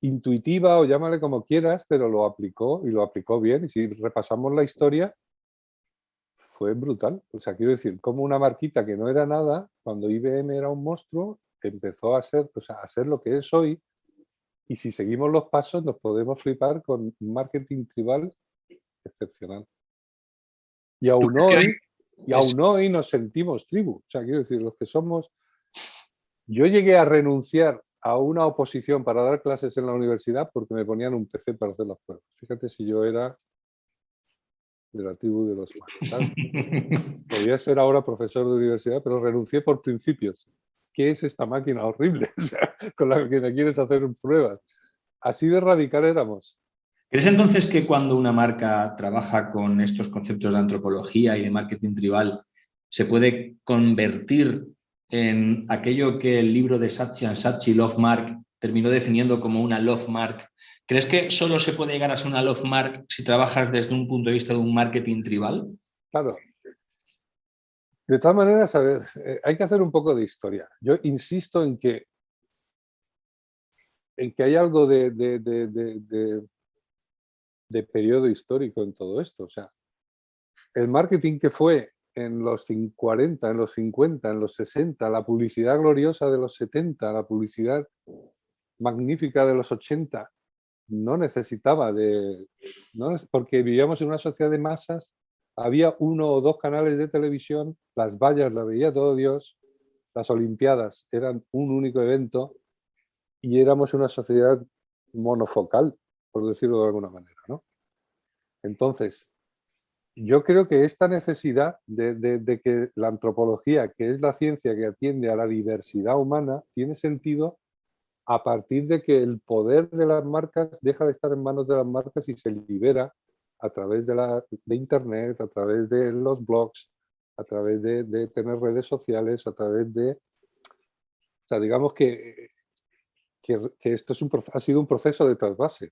intuitiva o llámale como quieras, pero lo aplicó y lo aplicó bien. Y si repasamos la historia, fue brutal. O sea, quiero decir, como una marquita que no era nada, cuando IBM era un monstruo, empezó a ser, o sea, a ser lo que es hoy. Y si seguimos los pasos, nos podemos flipar con un marketing tribal excepcional. Y ¿Tú aún crees que hoy, y es- aún hoy nos sentimos tribu. O sea, quiero decir, los que somos... Yo llegué a renunciar a una oposición para dar clases en la universidad porque me ponían un PC para hacer las pruebas. Fíjate si yo era de la tribu de los Mac, ¿sabes? Podía ser ahora profesor de universidad, pero renuncié por principios. ¿Qué es esta máquina horrible o sea, con la que me quieres hacer pruebas? Así de radical éramos. ¿Crees entonces que cuando una marca trabaja con estos conceptos de antropología y de marketing tribal, se puede convertir en aquello que el libro de Saatchi Saatchi, Love Mark, terminó definiendo como una Love Mark? ¿Crees que solo se puede llegar a ser una Love Mark si trabajas desde un punto de vista de un marketing tribal? Claro. De todas maneras, a ver, hay que hacer un poco de historia. Yo insisto en que hay algo de periodo histórico en todo esto. O sea, el marketing que fue en los 40, en los 50, en los 60, la publicidad gloriosa de los 70, la publicidad magnífica de los 80, no necesitaba de... No, porque vivíamos en una sociedad de masas, había uno o dos canales de televisión, las vallas las veía todo Dios, las Olimpiadas eran un único evento y éramos una sociedad monofocal, por decirlo de alguna manera, ¿no? Entonces, yo creo que esta necesidad de que la antropología, que es la ciencia que atiende a la diversidad humana, tiene sentido a partir de que el poder de las marcas deja de estar en manos de las marcas y se libera a través de Internet, a través de los blogs, a través de tener redes sociales, a través de... O sea, digamos que esto ha sido un proceso de trasvase.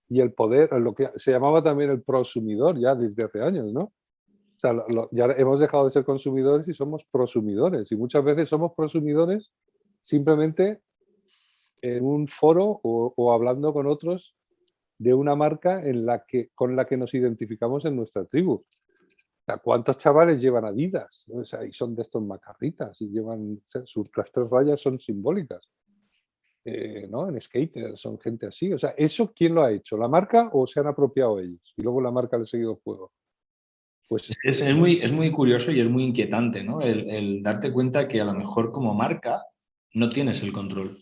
Y el poder, lo que se llamaba también el prosumidor ya desde hace años, ¿no? O sea, ya hemos dejado de ser consumidores y somos prosumidores. Y muchas veces somos prosumidores simplemente en un foro o hablando con otros de una marca con la que nos identificamos en nuestra tribu. O sea, ¿cuántos chavales llevan Adidas? ¿No? O sea, y son de estos macarritas y llevan, o sea, las tres rayas son simbólicas. ¿No? En skater son gente así. O sea, ¿eso quién lo ha hecho? ¿La marca o se han apropiado ellos? Y luego la marca le ha seguido el juego. Pues Es muy curioso y es muy inquietante, ¿no? El darte cuenta que a lo mejor como marca no tienes el control.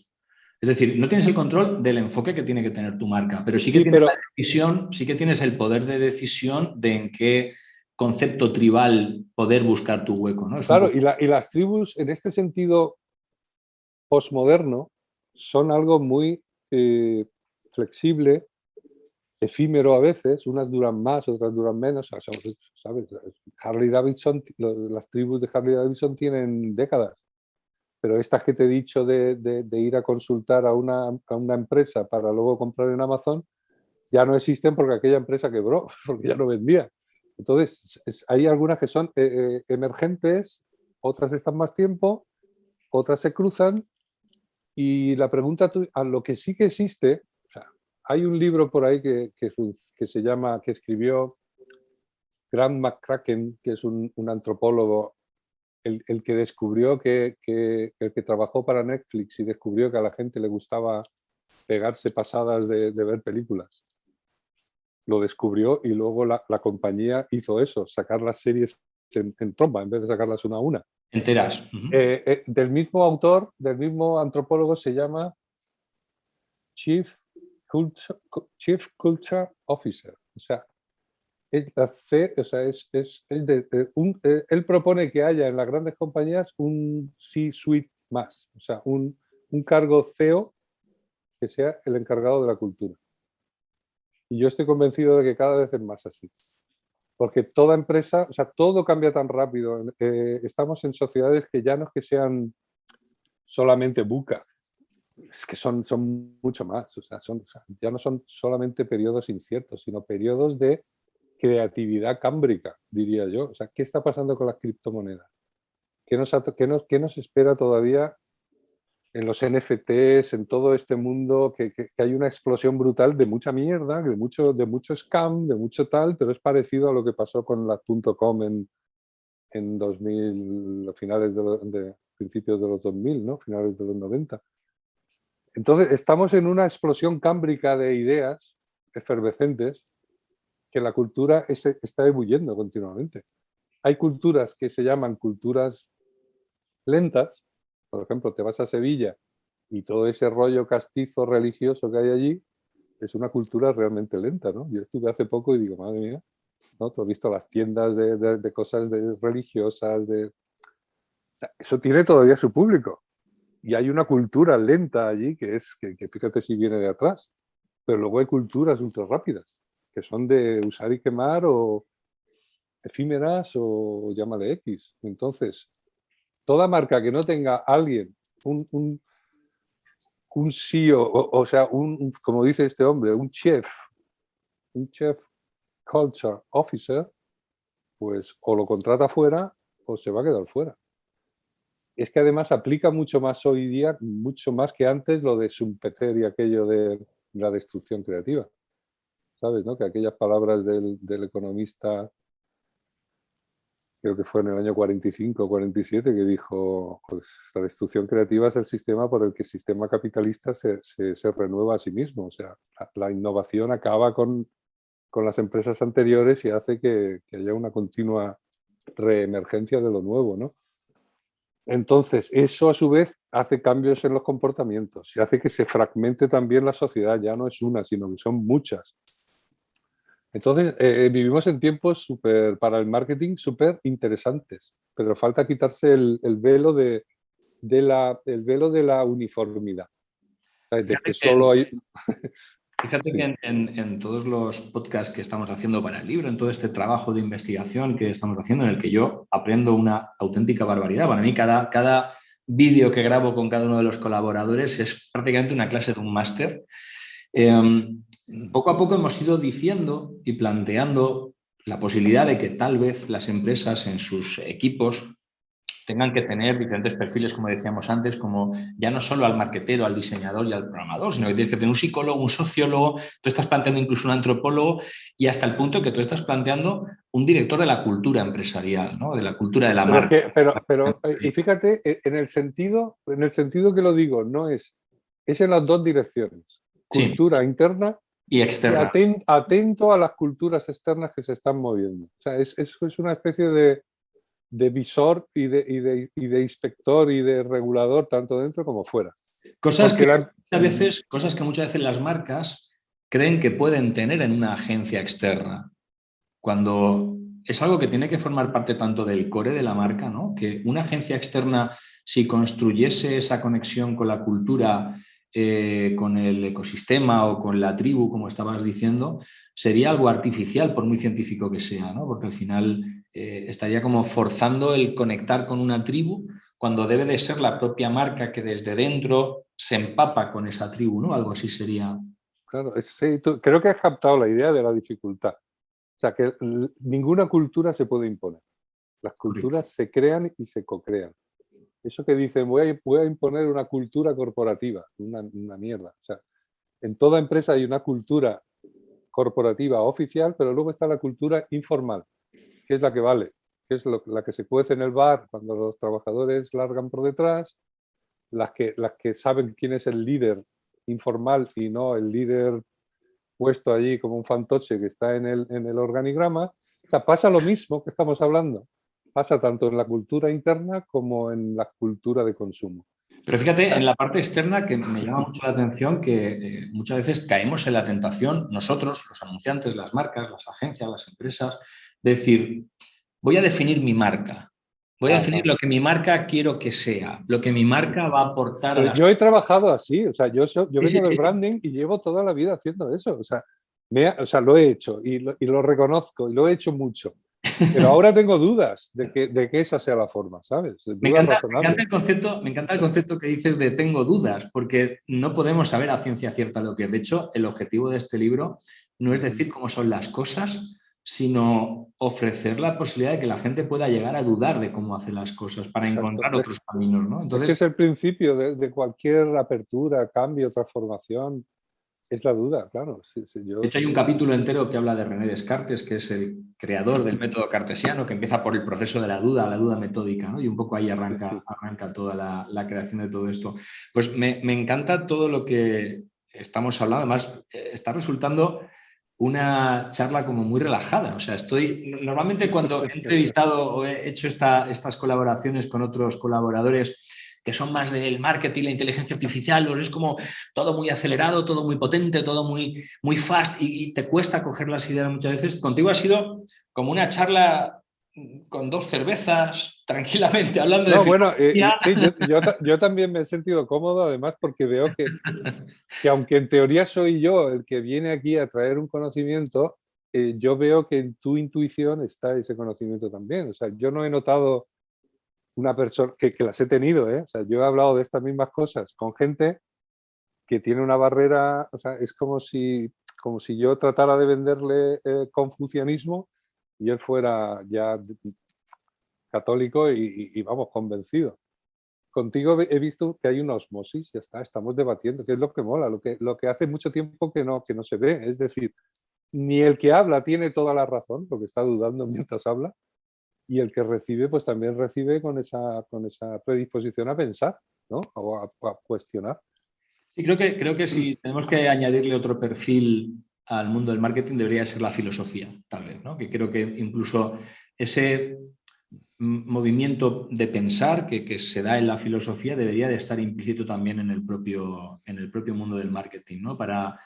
Es decir, no tienes el control del enfoque que tiene que tener tu marca, pero sí que sí, tienes la pero decisión, sí que tienes el poder de decisión de en qué concepto tribal poder buscar tu hueco, ¿no? Es un claro, poco... y las tribus en este sentido postmoderno son algo muy flexible, efímero a veces, unas duran más, otras duran menos, ¿sabes? Harley Davidson, las tribus de Harley Davidson tienen décadas, pero estas que te he dicho de ir a consultar a una empresa para luego comprar en Amazon, ya no existen porque aquella empresa quebró, porque ya no vendía. Entonces, hay algunas que son emergentes, otras están más tiempo, otras se cruzan y la pregunta, a lo que sí que existe, o sea, hay un libro por ahí que se llama, que escribió Grant McCracken, que es un antropólogo, el que descubrió el que trabajó para Netflix y descubrió que a la gente le gustaba pegarse pasadas de ver películas. Lo descubrió y luego la compañía hizo eso, sacar las series en tromba en vez de sacarlas una a una. Enteras. Del mismo autor, del mismo antropólogo, se llama Chief Culture Officer. O sea, él propone que haya en las grandes compañías un C-suite más, o sea, un cargo CEO que sea el encargado de la cultura. Y yo estoy convencido de que cada vez es más así. Porque toda empresa, o sea, todo cambia tan rápido. Estamos en sociedades que ya no es que sean solamente buca, es que son mucho más. O sea, ya no son solamente periodos inciertos, sino periodos de creatividad cámbrica, diría yo. O sea, ¿qué está pasando con las criptomonedas? ¿Qué nos espera todavía en los NFTs, en todo este mundo, que hay una explosión brutal de mucha mierda, de mucho scam, de mucho tal, pero es parecido a lo que pasó con las .com en 2000, principios de los 2000, ¿no? Finales de los 90. Entonces, estamos en una explosión cámbrica de ideas efervescentes que la cultura está ebulliendo continuamente. Hay culturas que se llaman culturas lentas. Por ejemplo, te vas a Sevilla y todo ese rollo castizo religioso que hay allí es una cultura realmente lenta, ¿no? Yo estuve hace poco y digo, madre mía, ¿no? Tú has visto las tiendas de cosas religiosas, eso tiene todavía su público. Y hay una cultura lenta allí que fíjate si viene de atrás. Pero luego hay culturas ultra rápidas, que son de usar y quemar o efímeras o llámale X. Entonces, toda marca que no tenga alguien, un CEO, o sea, como dice este hombre, un Chief Culture Officer, pues o lo contrata fuera o se va a quedar fuera. Es que además aplica mucho más hoy día, mucho más que antes, lo de Schumpeter y aquello de la destrucción creativa. ¿Sabes? ¿No? Que aquellas palabras del economista, creo que fue en el año 45 o 47, que dijo, pues la destrucción creativa es el sistema por el que el sistema capitalista se renueva a sí mismo. O sea, la innovación acaba con las empresas anteriores y hace que haya una continua reemergencia de lo nuevo, ¿no? Entonces, eso a su vez hace cambios en los comportamientos y hace que se fragmente también la sociedad. Ya no es una, sino que son muchas. Entonces, vivimos en tiempos para el marketing súper interesantes, pero falta quitarse el velo de la uniformidad. De que solo hay... Fíjate Sí. que en todos los podcasts que estamos haciendo para el libro, en todo este trabajo de investigación que estamos haciendo, en el que yo aprendo una auténtica barbaridad. Para mí, cada vídeo que grabo con cada uno de los colaboradores es prácticamente una clase de un máster. Poco a poco hemos ido diciendo y planteando la posibilidad de que tal vez las empresas en sus equipos tengan que tener diferentes perfiles, como decíamos antes, como ya no solo al marquetero, al diseñador y al programador, sino que tienes que tener un psicólogo, un sociólogo, tú estás planteando incluso un antropólogo y hasta el punto que tú estás planteando un director de la cultura empresarial, ¿no? De la cultura de la marca. Y fíjate, en el sentido que lo digo, no es en las dos direcciones. Cultura Sí, interna y y externa. atento a las culturas externas que se están moviendo. O sea, es una especie de visor y de inspector y de regulador, tanto dentro como fuera. Cosas que muchas veces las marcas creen que pueden tener en una agencia externa, cuando es algo que tiene que formar parte tanto del core de la marca, ¿no? Que una agencia externa, si construyese esa conexión con la cultura, con el ecosistema o con la tribu, como estabas diciendo, sería algo artificial, por muy científico que sea, ¿no? Porque al final estaría como forzando el conectar con una tribu cuando debe de ser la propia marca que desde dentro se empapa con esa tribu, ¿no? Algo así sería. Claro, sí, creo que has captado la idea de la dificultad. O sea, que ninguna cultura se puede imponer. Las Correcto. culturas se crean y se co-crean. Eso que dicen, voy a imponer una cultura corporativa, una mierda. O sea, en toda empresa hay una cultura corporativa oficial, pero luego está la cultura informal, que es la que vale, que es la que se cuece en el bar cuando los trabajadores largan por detrás, las que saben quién es el líder informal y no el líder puesto allí como un fantoche que está en el organigrama. O sea, pasa lo mismo que estamos hablando. Pasa tanto en la cultura interna como en la cultura de consumo. Pero fíjate, en la parte externa que me llama mucho la atención que muchas veces caemos en la tentación, nosotros, los anunciantes, las marcas, las agencias, las empresas, de decir, voy a definir mi marca, voy a definir Ajá. lo que mi marca quiero que sea, lo que mi Sí. marca va a aportar a Pero las... yo he trabajado así, o sea, yo Sí, sí, vengo del sí. branding y llevo toda la vida haciendo eso, o sea, lo he hecho y lo reconozco y lo he hecho mucho. Pero ahora tengo dudas de que esa sea la forma, ¿sabes? Dudas Me encanta razonables. me encanta el concepto que dices de tengo dudas, porque no podemos saber a ciencia cierta lo que es. De hecho, el objetivo de este libro no es decir cómo son las cosas, sino ofrecer la posibilidad de que la gente pueda llegar a dudar de cómo hace las cosas para Exacto. encontrar otros caminos, ¿no? Es que Entonces, es el principio de cualquier apertura, cambio, transformación. Es la duda, claro. Sí, sí, de yo, hecho, hay un capítulo entero que habla de René Descartes, que es el creador del método cartesiano, que empieza por el proceso de la duda metódica, ¿no? Y un poco ahí sí, sí. arranca toda la creación de todo esto. Pues me encanta todo lo que estamos hablando. Además, está resultando una charla como muy relajada. O sea, normalmente cuando he entrevistado o he hecho estas colaboraciones con otros colaboradores que son más del marketing, la inteligencia artificial, pues es como todo muy acelerado, todo muy potente, todo muy fast y te cuesta coger las ideas muchas veces. Contigo ha sido como una charla con dos cervezas, tranquilamente, hablando de No, bueno, filosofía. sí, yo también me he sentido cómodo, además, porque veo que aunque en teoría soy yo el que viene aquí a traer un conocimiento, yo veo que en tu intuición está ese conocimiento también. O sea, yo no he notado una persona que las he tenido, ¿eh? O sea, yo he hablado de estas mismas cosas con gente que tiene una barrera, o sea, es como si yo tratara de venderle confucianismo y él fuera ya católico y vamos, convencido. Contigo he visto que hay una osmosis, ya está, estamos debatiendo, que es lo que mola, lo que hace mucho tiempo que no se ve. Es decir, ni el que habla tiene toda la razón, porque está dudando mientras habla, y el que recibe, pues también recibe con esa predisposición a pensar, ¿no? O a cuestionar. Sí, creo que si tenemos que añadirle otro perfil al mundo del marketing debería ser la filosofía, tal vez, ¿no? Que creo que incluso ese movimiento de pensar que se da en la filosofía debería de estar implícito también en el propio mundo del marketing, ¿no? Para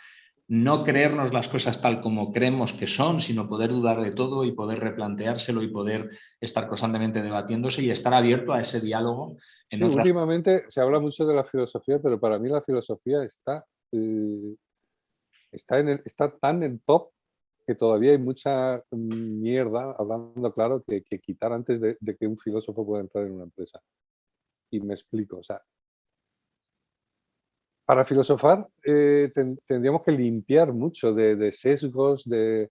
no creernos las cosas tal como creemos que son, sino poder dudar de todo y poder replanteárselo y poder estar constantemente debatiéndose y estar abierto a ese diálogo en Sí, otras. últimamente se habla mucho de la filosofía, pero para mí la filosofía está tan en top que todavía hay mucha mierda, hablando claro, que quitar antes de que un filósofo pueda entrar en una empresa. Y me explico, o sea, para filosofar tendríamos que limpiar mucho de sesgos, de,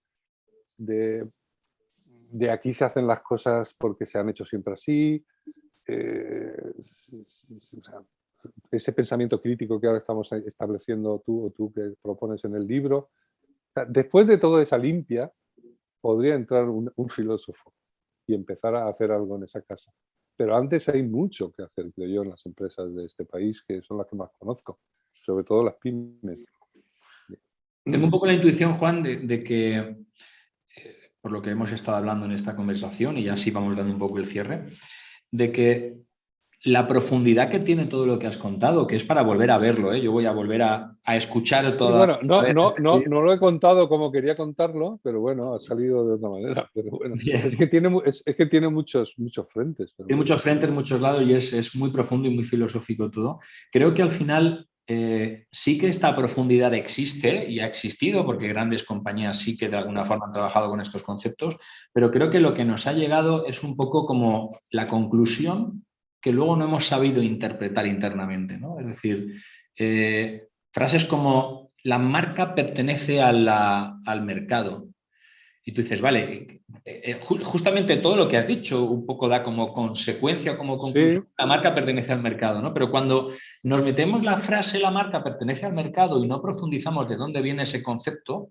de aquí se hacen las cosas porque se han hecho siempre así, o sea, ese pensamiento crítico que ahora estamos estableciendo tú o tú que propones en el libro. O sea, después de toda esa limpia, podría entrar un filósofo y empezar a hacer algo en esa casa. Pero antes hay mucho que hacer, creo yo, en las empresas de este país, que son las que más conozco, sobre todo las pymes. Tengo un poco la intuición, Juan, de que, por lo que hemos estado hablando en esta conversación, y ya así vamos dando un poco el cierre, de que la profundidad que tiene todo lo que has contado, que es para volver a verlo, ¿eh? Yo voy a volver a escuchar Sí, toda bueno, a ver este no lo he contado como quería contarlo, pero bueno, ha salido de otra manera. Pero bueno, bien. es que tiene muchos frentes. Pero Tiene bueno. muchos frentes, muchos lados y es muy profundo y muy filosófico todo. Creo que al final sí que esta profundidad existe y ha existido porque grandes compañías sí que de alguna forma han trabajado con estos conceptos, pero creo que lo que nos ha llegado es un poco como la conclusión que luego no hemos sabido interpretar internamente, ¿no? Es decir, frases como la marca pertenece al mercado. Y tú dices, vale, justamente todo lo que has dicho un poco da como consecuencia o como conclusión, Sí, la marca pertenece al mercado, ¿no? Pero cuando nos metemos la frase la marca pertenece al mercado y no profundizamos de dónde viene ese concepto,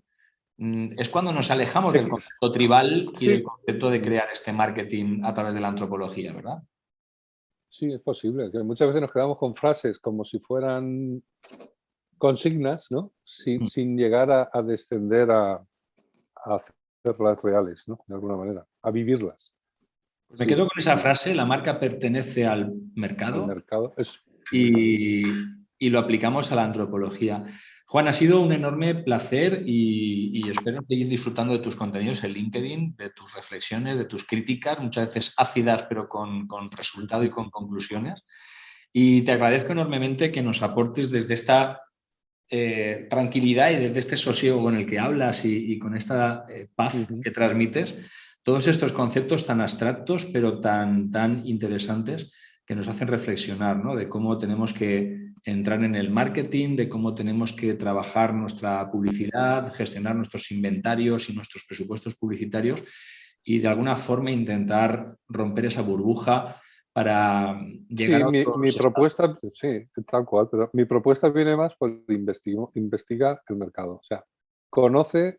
es cuando nos alejamos del concepto tribal y del sí, concepto de crear este marketing a través de la antropología, ¿verdad? sí, es posible. Que muchas veces nos quedamos con frases como si fueran consignas, ¿no? Sin llegar a descender a hacerlas reales, ¿no? De alguna manera, a vivirlas. Pues me Sí, quedo con esa frase, la marca pertenece al al mercado. mercado. y lo aplicamos a la antropología. Juan, ha sido un enorme placer y espero seguir disfrutando de tus contenidos en LinkedIn, de tus reflexiones, de tus críticas, muchas veces ácidas, pero con resultado y con conclusiones. Y te agradezco enormemente que nos aportes desde esta tranquilidad y desde este sosiego con el que hablas y con esta paz que transmites, todos estos conceptos tan abstractos, pero tan interesantes, que nos hacen reflexionar, ¿no? De cómo tenemos que entrar en el marketing, de cómo tenemos que trabajar nuestra publicidad, gestionar nuestros inventarios y nuestros presupuestos publicitarios y de alguna forma intentar romper esa burbuja para llegar Sí, a otros mi estados. propuesta, sí, tal cual, pero mi propuesta viene más por investiga el mercado. O sea, conoce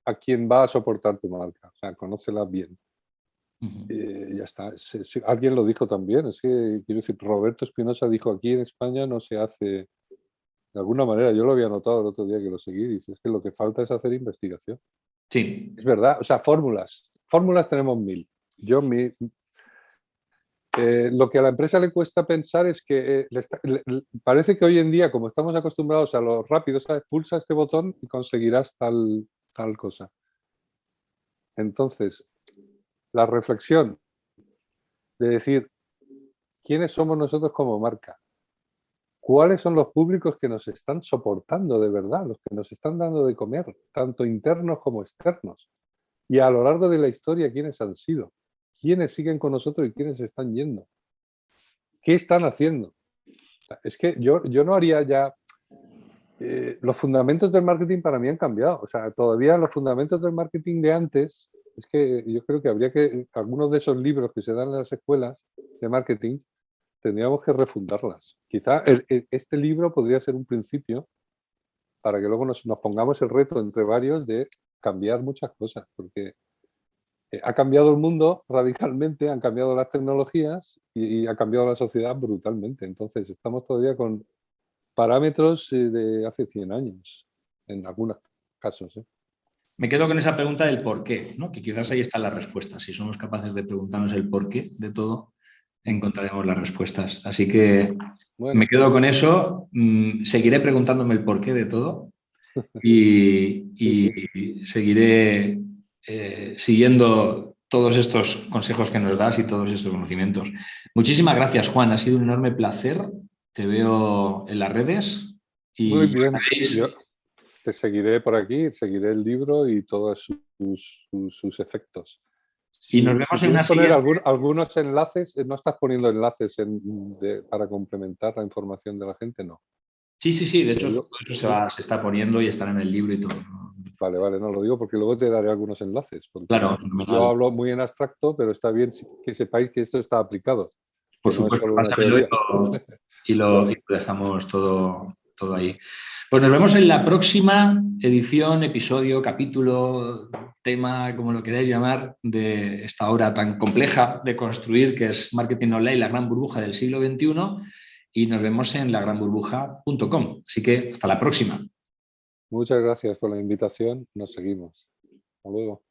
a quién va a soportar tu marca, o sea, conócela bien. Ya está. Alguien lo dijo también, es que, quiero decir, Roberto Espinosa dijo, aquí en España no se hace, de alguna manera, yo lo había notado el otro día que lo seguí, dice, es que lo que falta es hacer investigación. Sí. Es verdad, o sea, fórmulas tenemos 1000. Lo que a la empresa le cuesta pensar es que parece que hoy en día, como estamos acostumbrados a lo rápido, ¿sabes? Pulsa este botón y conseguirás tal cosa. Entonces, la reflexión de decir, ¿quiénes somos nosotros como marca? ¿Cuáles son los públicos que nos están soportando de verdad, los que nos están dando de comer, tanto internos como externos? Y a lo largo de la historia, ¿quiénes han sido? ¿Quiénes siguen con nosotros y quiénes se están yendo? ¿Qué están haciendo? O sea, es que yo no haría ya... los fundamentos del marketing para mí han cambiado. O sea, todavía los fundamentos del marketing de antes, es que yo creo que habría que, algunos de esos libros que se dan en las escuelas de marketing, tendríamos que refundarlas. Quizá este libro podría ser un principio para que luego nos pongamos el reto entre varios de cambiar muchas cosas, porque ha cambiado el mundo radicalmente, han cambiado las tecnologías y ha cambiado la sociedad brutalmente. Entonces, estamos todavía con parámetros de hace 100 años, en algunos casos. Me quedo con esa pregunta del por qué, ¿no? Que quizás ahí está la respuesta. Si somos capaces de preguntarnos el por qué de todo, encontraremos las respuestas. Así que me Bueno, quedo con eso. Seguiré preguntándome el por qué de todo y, sí, sí. y seguiré siguiendo todos estos consejos que nos das y todos estos conocimientos. Muchísimas gracias, Juan. Ha sido un enorme placer. Te veo en las redes Muy y ya bien. Yo sabéis. te seguiré por aquí, seguiré el libro y todos sus efectos. Y nos Si vemos en una quieres poner siguiente. algunos enlaces, no estás poniendo enlaces para complementar la información de la gente, no. Sí, sí, sí, de Lo hecho todo digo, eso se está poniendo y estará en el libro y todo. vale, vale, no lo digo porque luego te daré algunos enlaces, Claro, porque yo fenomenal. hablo muy en abstracto, pero está bien que sepáis que esto está aplicado, Por que no es supuesto, solo una pásamelo teoría. y lo dejamos todo ahí. Pues nos vemos en la próxima edición, episodio, capítulo, tema, como lo queráis llamar, de esta obra tan compleja de construir que es Marketing Online, la gran burbuja del siglo XXI. Y nos vemos en lagranburbuja.com. Así que hasta la próxima. Muchas gracias por la invitación, nos seguimos. Hasta luego.